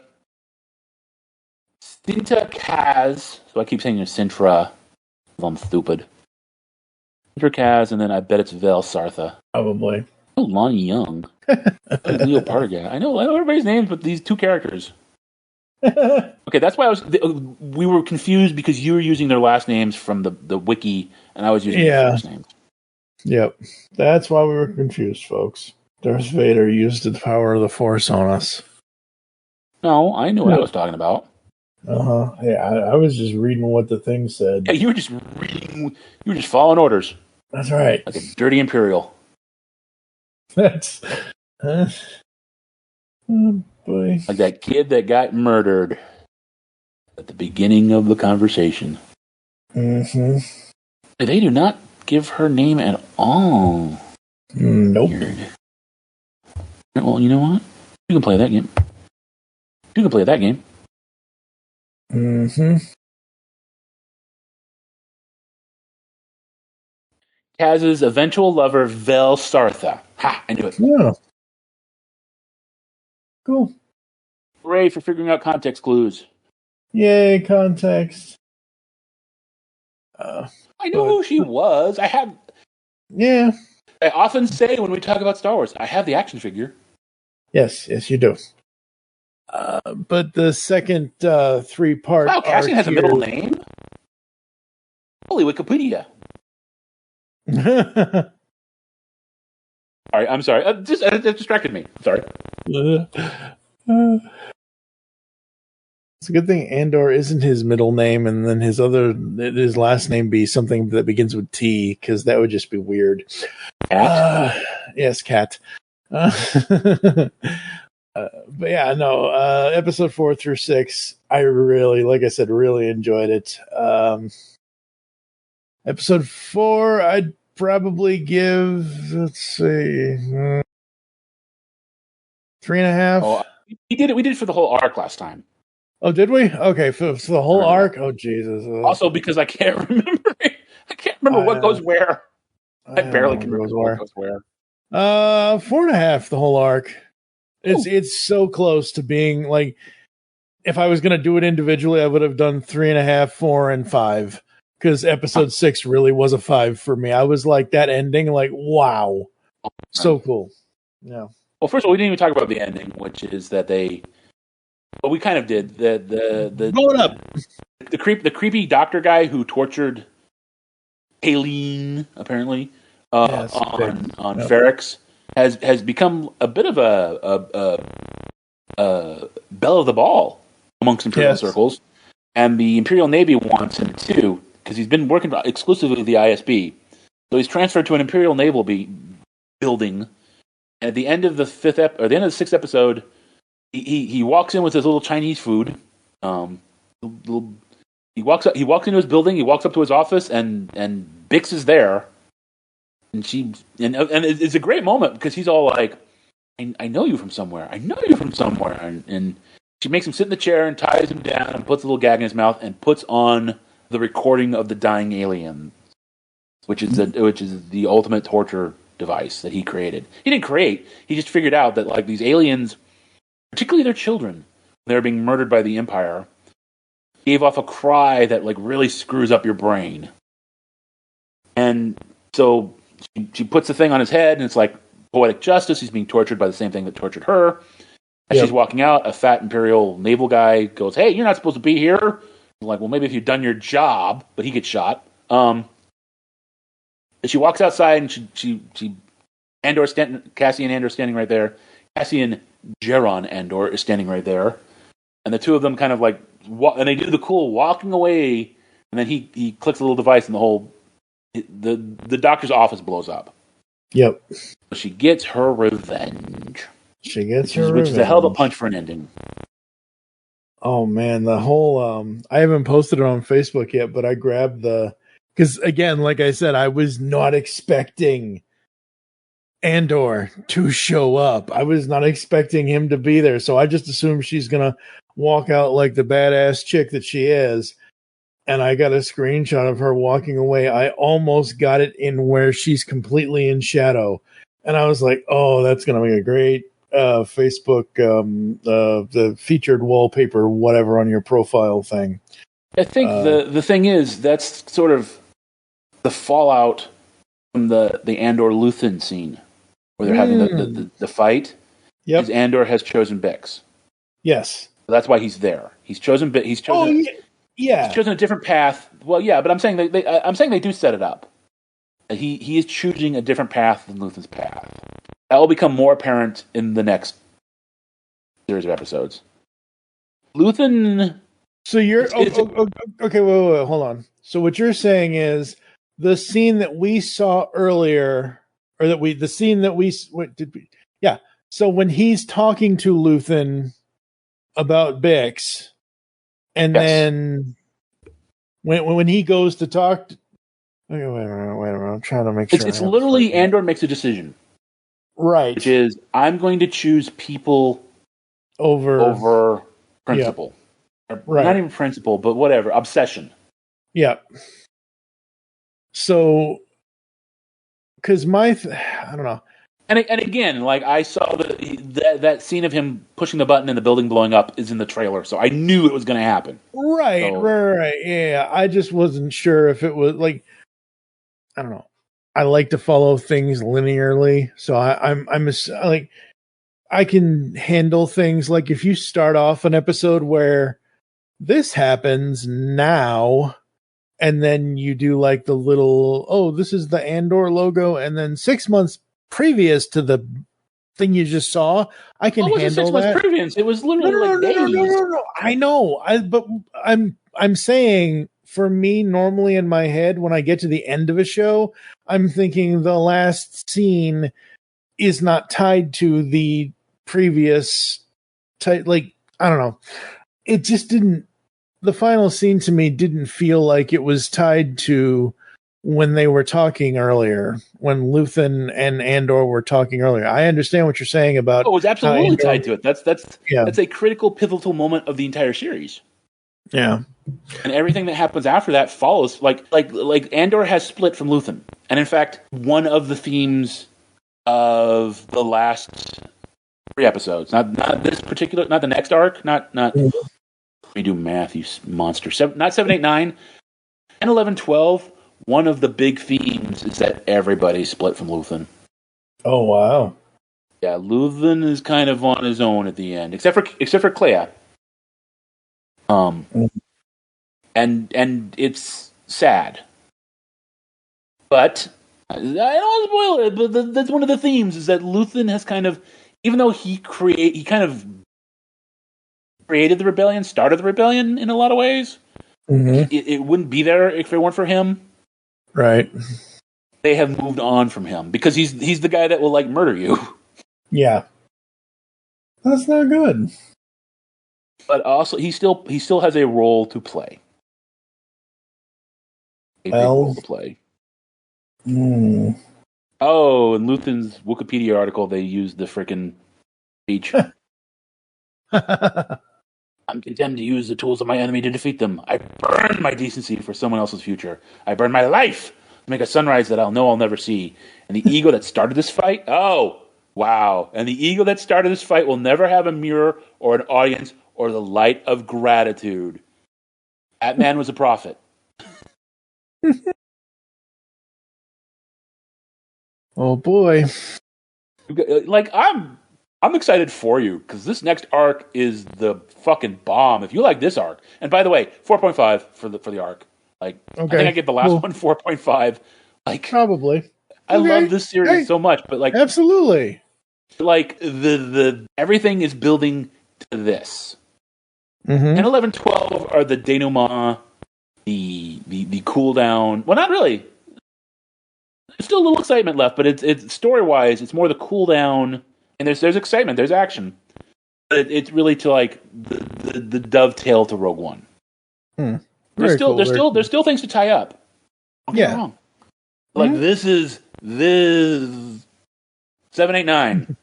Kaz. So I keep saying Sintra. I'm stupid. Cinta Kaz, and then I bet it's Vel Sartha. Probably. Oh, Lonnie Young. Leo Parga. I know everybody's names, but these two characters. Okay, that's why we were confused because you were using their last names from the wiki, and I was using their first names. Yep. That's why we were confused, folks. Darth Vader used the power of the Force on us. No, I knew what I was talking about. Uh-huh. Yeah, I was just reading what the thing said. Yeah, you were just reading. You were just following orders. That's right. Like a dirty Imperial. That's... oh, boy. Like that kid that got murdered at the beginning of the conversation. Mm-hmm. They do not give her name at all. Nope. Weird. Well, you know what? You can play that game. You can play that game. Mm-hmm. Kaz's eventual lover, Vel Sartha. Ha! I knew it. Yeah. Cool. Hooray for figuring out context clues. Yay, context. I know who she was. Yeah. I often say when we talk about Star Wars, I have the action figure. Yes, you do. But the second 3-part. Wow, Cassian has a middle name? Holy Wikipedia. All right, I'm sorry. It distracted me. Sorry. It's a good thing Andor isn't his middle name, and then his last name be something that begins with T, because that would just be weird. Cat? Yes, Cat. But yeah, no. Episode 4 through 6, I really, like I said, really enjoyed it. Episode 4, I'd probably give, let's see, 3.5. Oh, we did it for the whole arc last time. Oh, did we? Okay, for the whole arc? Oh, Jesus. Also, because I can't remember what goes where. I barely can remember what goes where. 4.5, the whole arc. It's so close to being like if I was going to do it individually, I would have done 3.5, 4, and 5. Because episode 6 really was a 5 for me. I was like, that ending, like, wow. So cool. Yeah. Well, first of all, we didn't even talk about the ending, which is that they. Well, we kind of did. Blow it up. The creepy doctor guy who tortured Aileen, apparently, Yes, on Ferrix has become a bit of a belle of the ball amongst Imperial circles, and the Imperial Navy wants him too because he's been working exclusively with the ISB. So he's transferred to an Imperial Naval building, and at the end of the the end of the 6th episode, he walks in with his little Chinese food. He walks into his building. He walks up to his office, and Bix is there, and it's a great moment because he's all like, I know you from somewhere. I know you from somewhere. And she makes him sit in the chair and ties him down and puts a little gag in his mouth and puts on the recording of the dying alien, which is the ultimate torture device that he created. He didn't create. He just figured out that like these aliens, particularly their children, they're being murdered by the Empire, gave off a cry that like really screws up your brain. And so she puts the thing on his head, and it's like poetic justice. He's being tortured by the same thing that tortured her. As she's walking out, a fat Imperial naval guy goes, "Hey, you're not supposed to be here." I'm like, well, maybe if you'd done your job, but he gets shot. And she walks outside, and she Cassian Andor standing right there. Cassian Geron Andor is standing right there, and the two of them kind of like and they do the cool walking away, and then he clicks a little device, and the doctor's office blows up. Yep. So she gets her revenge. Which is a hell of a punch for an ending. Oh man, the whole I haven't posted it on Facebook yet, but I grabbed because again, like I said, I was not expecting Andor to show up. I was not expecting him to be there, so I just assumed she's gonna walk out like the badass chick that she is. And I got a screenshot of her walking away. I almost got it in where she's completely in shadow, and I was like, "Oh, that's gonna be a great Facebook the featured wallpaper, whatever, on your profile thing." I think the thing is that's sort of the fallout from the Andor Luthen scene where they're having the fight. Yep. Is Andor has chosen Bix. Yes. So that's why he's there. He's chosen. He's chosen. Oh, yeah. He's chosen a different path. Well, yeah, but I'm saying they do set it up. He is choosing a different path than Luthen's path. That will become more apparent in the next series of episodes. Luthen. So you're okay. Wait, hold on. So what you're saying is the scene that we saw earlier, or the scene that we yeah. So when he's talking to Luthen about Bix, and then when he goes to talk. Wait a minute. I'm trying to make sure. It's literally Andor makes a decision. Right. Which is, I'm going to choose people over principle. Yeah. Right. Not even principle, but whatever. Obsession. Yeah. So, because I don't know. And again, like I saw that scene of him pushing the button and the building blowing up is in the trailer, so I knew it was going to happen. Right. Yeah. I just wasn't sure if it was like, I don't know. I like to follow things linearly, so I'm like, I can handle things like if you start off an episode where this happens now, and then you do like the little, this is the Andor logo, and then 6 months previous to the thing you just saw, I can handle 6 months that. Previous? It was literally days. No. I know. But I'm saying, for me, normally in my head, when I get to the end of a show, I'm thinking the last scene is not tied to the previous. Like, I don't know. It just didn't. The final scene to me didn't feel like it was tied to when they were talking earlier, when Luthen and Andor were talking earlier. I understand what you're saying about. Oh, it's absolutely tied to it. That's a critical, pivotal moment of the entire series. Yeah. And everything that happens after that follows. Like Andor has split from Luthen. And in fact, one of the themes of the last 3 episodes, not this particular, not the next arc, not me do math, you monster. Not 7, 8, 9. 10, 11, 12. One of the big themes is that everybody split from Luthen. Oh, wow. Yeah, Luthen is kind of on his own at the end, except for Clea. And it's sad. But I don't want to spoil it. But that's one of the themes is that Luthen has kind of, even though he kind of created the rebellion, started the rebellion in a lot of ways. Mm-hmm. It wouldn't be there if it weren't for him. Right. They have moved on from him because he's the guy that will like murder you. Yeah. That's not good. But also, he still has a role to play. A big role to play. Oh, in Luthen's Wikipedia article, they used the frickin' speech. I'm condemned to use the tools of my enemy to defeat them. I burn my decency for someone else's future. I burn my life to make a sunrise that I'll know I'll never see. And the ego that started this fight? Oh, wow. And the ego that started this fight will never have a mirror or an audience or the light of gratitude. That man was a prophet. Oh, boy. Like, I'm excited for you, because this next arc is the fucking bomb. If you like this arc, and by the way, 4.5 for the arc. Like, okay. I think I gave the last one 4.5. Like, probably. I love this series so much, but like, absolutely. Like the everything is building to this. Mm-hmm. 10, 11, 12 are the denouement, the cool down. Well, not really. There's still a little excitement left, but it's story wise, it's more the cool down. And there's excitement, there's action. But it's really to like the dovetail to Rogue One. There's still things to tie up. Don't get me wrong. Like this is 7, 8, 9.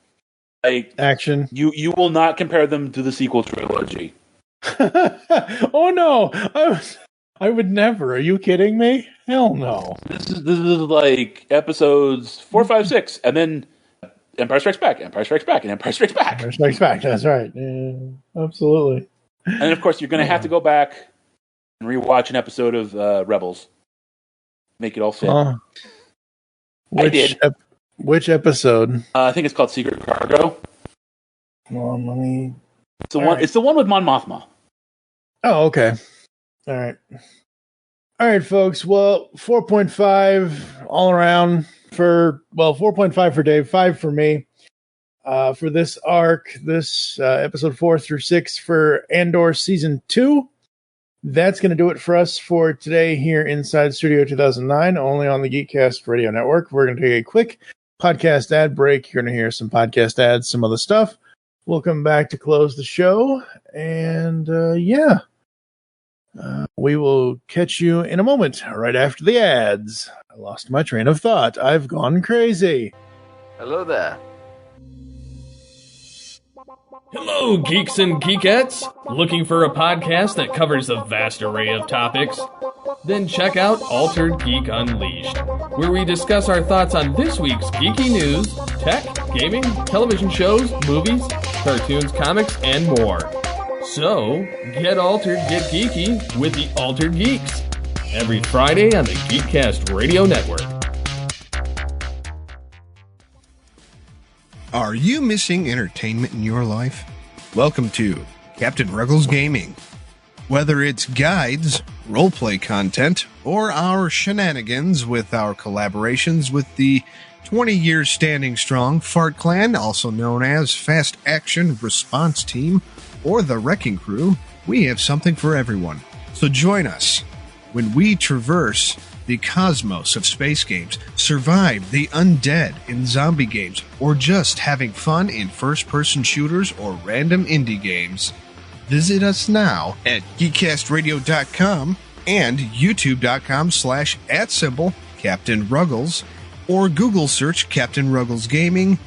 Like action. You will not compare them to the sequel trilogy. Oh no! I would never. Are you kidding me? Hell no. This is like episodes 4, 5, 6, and then Empire Strikes Back, Empire Strikes Back, and Empire Strikes Back. Empire Strikes Back, that's right. Yeah, absolutely. And of course, you're going to have to go back and rewatch an episode of Rebels. Make it all fit. I did. Which episode? I think it's called Secret Cargo. Well, let me... It's the one with Mon Mothma. Oh, okay. All right. All right, folks. Well, 4.5 all around for 4.5 for Dave, 5 for me. For this arc, this episode 4 through 6 for Andor Season 2. That's going to do it for us for today here inside Studio 2009, only on the Geekcast Radio Network. We're going to take a quick podcast ad break. You're going to hear some podcast ads, some other stuff. We'll come back to close the show. And we will catch you in a moment, right after the ads. I lost my train of thought. I've gone crazy. Hello there. Hello, geeks and geekettes! Looking for a podcast that covers a vast array of topics? Then check out Altered Geek Unleashed, where we discuss our thoughts on this week's geeky news, tech, gaming, television shows, movies, cartoons, comics, and more. So, get altered, get geeky with the Altered Geeks. Every Friday on the Geekcast Radio Network. Are you missing entertainment in your life? Welcome to Captain Ruggles Gaming. Whether it's guides, roleplay content, or our shenanigans with our collaborations with the 20 years standing strong Fart Clan, also known as Fast Action Response Team, or the Wrecking Crew, we have something for everyone. So join us when we traverse the cosmos of space games, survive the undead in zombie games, or just having fun in first-person shooters or random indie games. Visit us now at geekcastradio.com and youtube.com/@Captain Ruggles, or Google search Captain Ruggles Gaming.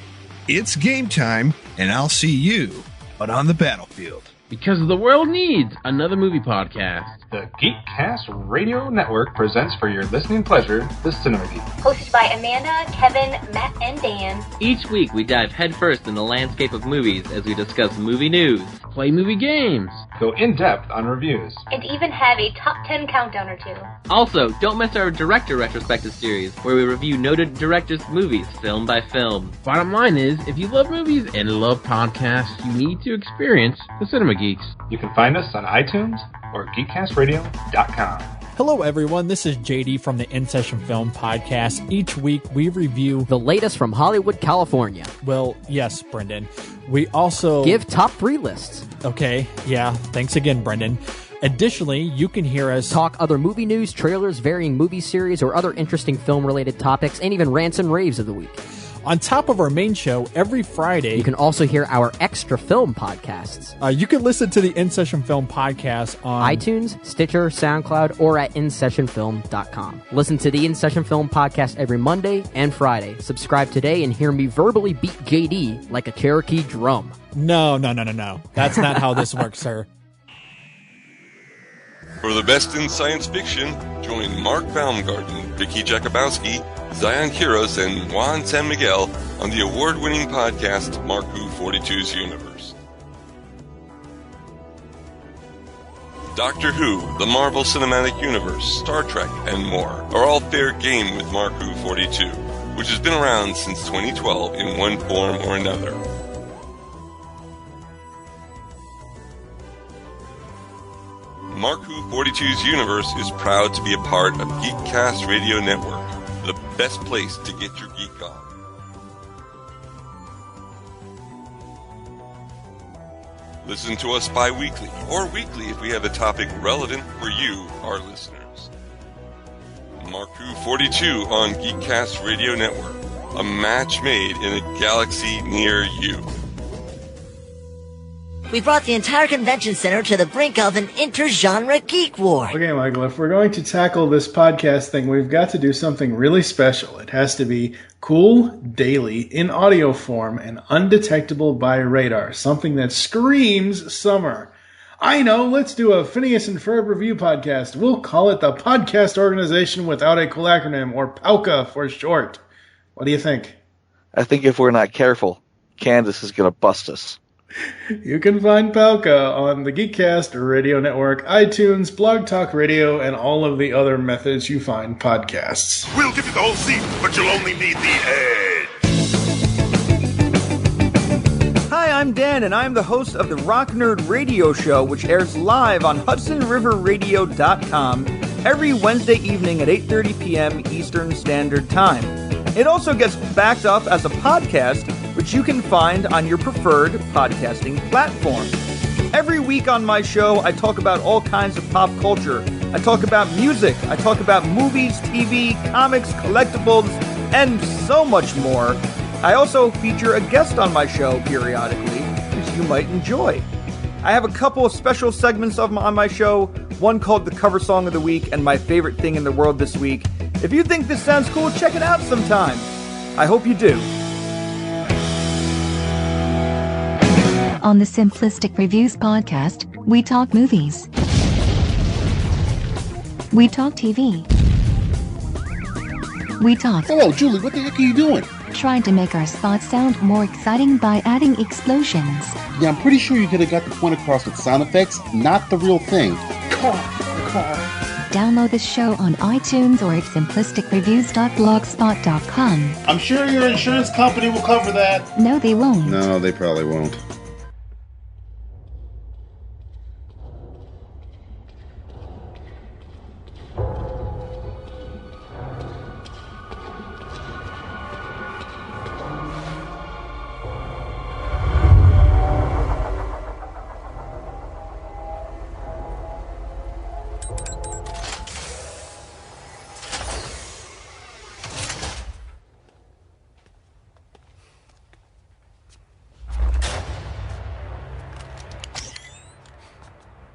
It's game time, and I'll see you on the battlefield. Because the world needs another movie podcast. The Geekcast Radio Network presents for your listening pleasure the Cinema Geek. Hosted by Amanda, Kevin, Matt, and Dan. Each week we dive headfirst in the landscape of movies as we discuss movie news, play movie games, go in-depth on reviews, and even have a top 10 countdown or two. Also, don't miss our Director Retrospective series, where we review noted directors' movies, film by film. Bottom line is, if you love movies and love podcasts, you need to experience the Cinema Geeks. You can find us on iTunes or geekcastradio.com. Hello everyone, this is JD from the In Session Film Podcast. Each week we review the latest from Hollywood, California. Well, yes, Brendan. We also give top 3 lists. Okay, yeah, thanks again, Brendan. Additionally, you can hear us talk other movie news, trailers, varying movie series, or other interesting film-related topics, and even rants and raves of the week. On top of our main show, every Friday, you can also hear our extra film podcasts. You can listen to the In Session Film Podcast on iTunes, Stitcher, SoundCloud, or at InSessionFilm.com. Listen to the In Session Film Podcast every Monday and Friday. Subscribe today and hear me verbally beat JD like a Cherokee drum. No. That's not how this works, sir. For the best in science fiction, join Mark Baumgarten, Vicky Jakubowski, Zion Kiros, and Juan San Miguel on the award-winning podcast Marku 42's Universe. Doctor Who, the Marvel Cinematic Universe, Star Trek, and more are all fair game with Marku 42, which has been around since 2012 in one form or another. Marku 42's Universe is proud to be a part of Geekcast Radio Network, the best place to get your geek on. Listen to us bi-weekly or weekly if we have a topic relevant for you, our listeners. Marku 42 on Geekcast Radio Network, a match made in a galaxy near you. We brought the entire convention center to the brink of an inter-genre geek war. Okay, Michael, if we're going to tackle this podcast thing, we've got to do something really special. It has to be cool, daily, in audio form, and undetectable by radar. Something that screams summer. I know, let's do a Phineas and Ferb review podcast. We'll call it the Podcast Organization Without a Cool Acronym, or POWCA for short. What do you think? I think if we're not careful, Candace is going to bust us. You can find POWCA on the Geekcast Radio Network, iTunes, Blog Talk Radio, and all of the other methods you find podcasts. We'll give you the whole seat, but you'll only need the edge. Hi, I'm Dan, and I'm the host of the Rock Nerd Radio Show, which airs live on HudsonRiverRadio.com every Wednesday evening at 8:30 p.m. Eastern Standard Time. It also gets backed up as a podcast, which you can find on your preferred podcasting platform. Every week on my show, I talk about all kinds of pop culture. I talk about music, I talk about movies, TV, comics, collectibles, and so much more. I also feature a guest on my show periodically, which you might enjoy. I have a couple of special segments on my show, one called The Cover Song of the Week and My Favorite Thing in the World This Week. If you think this sounds cool, check it out sometime. I hope you do. On the Simplistic Reviews podcast, we talk movies. We talk TV. We talk... Hello, Julie, what the heck are you doing? Trying to make our spots sound more exciting by adding explosions. Yeah, I'm pretty sure you could have got the point across with sound effects, not the real thing. Car. Download the show on iTunes or at simplisticreviews.blogspot.com. I'm sure your insurance company will cover that. No, they won't. No, they probably won't.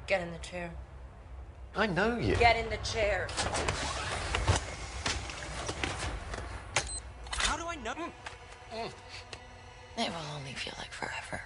Get in the chair. I know you. Get in the chair. How do I know? It will only feel like forever.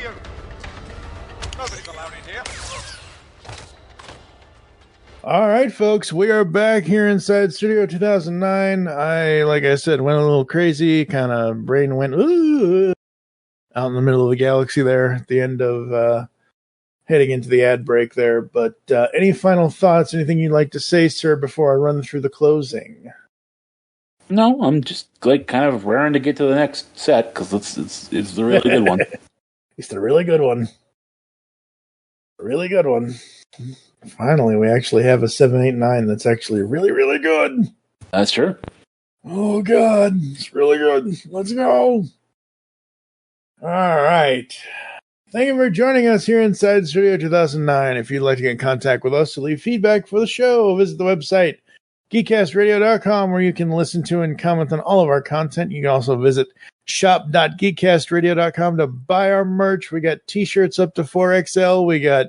you? Nobody's allowed in here. All right, folks, we are back here inside Studio 2009. Like I said, went a little crazy, kind of brain went out in the middle of the galaxy there at the end of heading into the ad break there. But any final thoughts, anything you'd like to say, sir, before I run through the closing? No, I'm just like kind of raring to get to the next set because it's the really good one. It's the really good one. Really good one. Finally, we actually have a 789 that's actually really, really good. That's true. Oh, God. It's really good. Let's go. All right. Thank you for joining us here inside Studio 2009. If you'd like to get in contact with us to leave feedback for the show, visit the website, geekcastradio.com, where you can listen to and comment on all of our content. You can also visit shop.geekcastradio.com to buy our merch. We got t-shirts up to 4XL. We got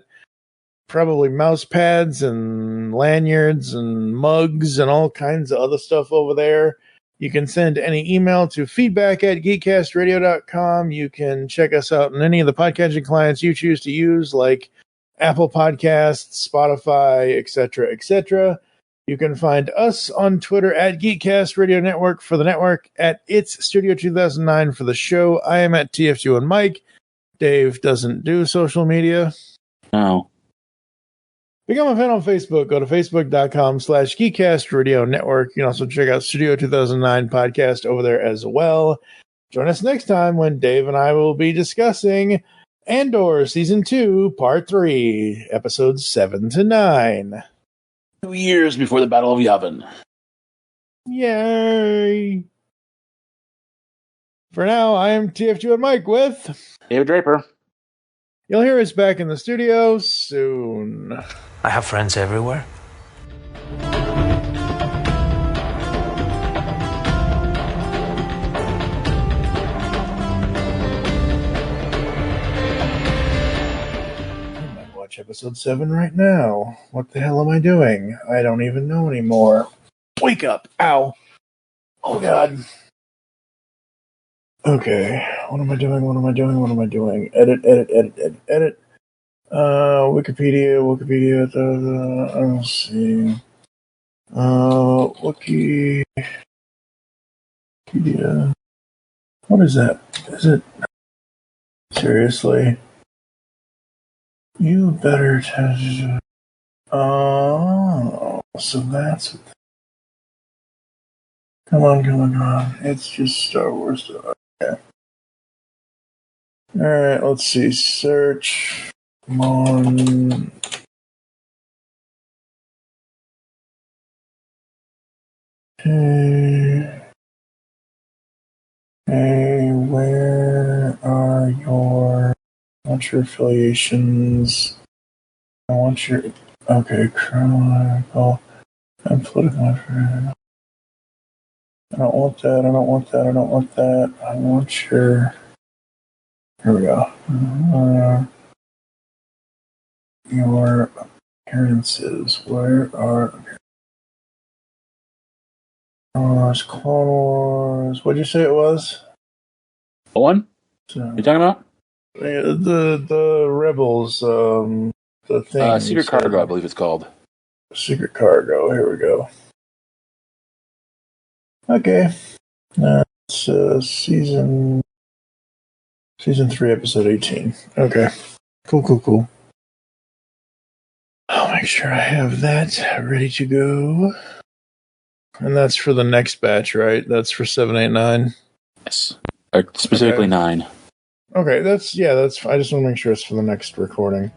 probably mouse pads and lanyards and mugs and all kinds of other stuff over there. You can send any email to feedback@geekcastradio.com. You can check us out on any of the podcasting clients you choose to use, like Apple Podcasts, Spotify, etc., etc. You can find us on Twitter at Geekcast Radio Network for the network, at It's Studio 2009 for the show. I am at TF2 and Mike. Dave doesn't do social media. No. Become a fan on Facebook. Go to facebook.com/Geekcast Radio Network. You can also check out Studio 2009 podcast over there as well. Join us next time when Dave and I will be discussing Andor Season 2, Part 3, Episodes 7 to 9. 2 years before the Battle of Yavin. Yay! For now, I am TF2 and Mike with David Draper. You'll hear us back in the studio soon. I have friends everywhere. I might watch episode 7 right now. What the hell am I doing? I don't even know anymore. Wake up! Ow! Oh, God. Okay. What am I doing? Edit. Wikipedia. Let's see. Wikipedia. What is that? Is it? Seriously? You better oh, so that's... Come on. It's just Star Wars. Okay. Alright, let's see. Search. Come on. Hey, where are your... I want your affiliations. I want your... Okay, chronicle. And political... I don't want that. I want your... Here we go. Your appearances. Where are... Clone Wars. What'd you say it was? What one? You talking about? The Rebels. The thing. Secret Cargo, I believe it's called. Secret Cargo. Here we go. Okay. It's season 3, episode 18. Okay. Cool. I'll make sure I have that ready to go. And that's for the next batch, right? That's for 789? Yes. Specifically 9. Okay, that's I just want to make sure it's for the next recording.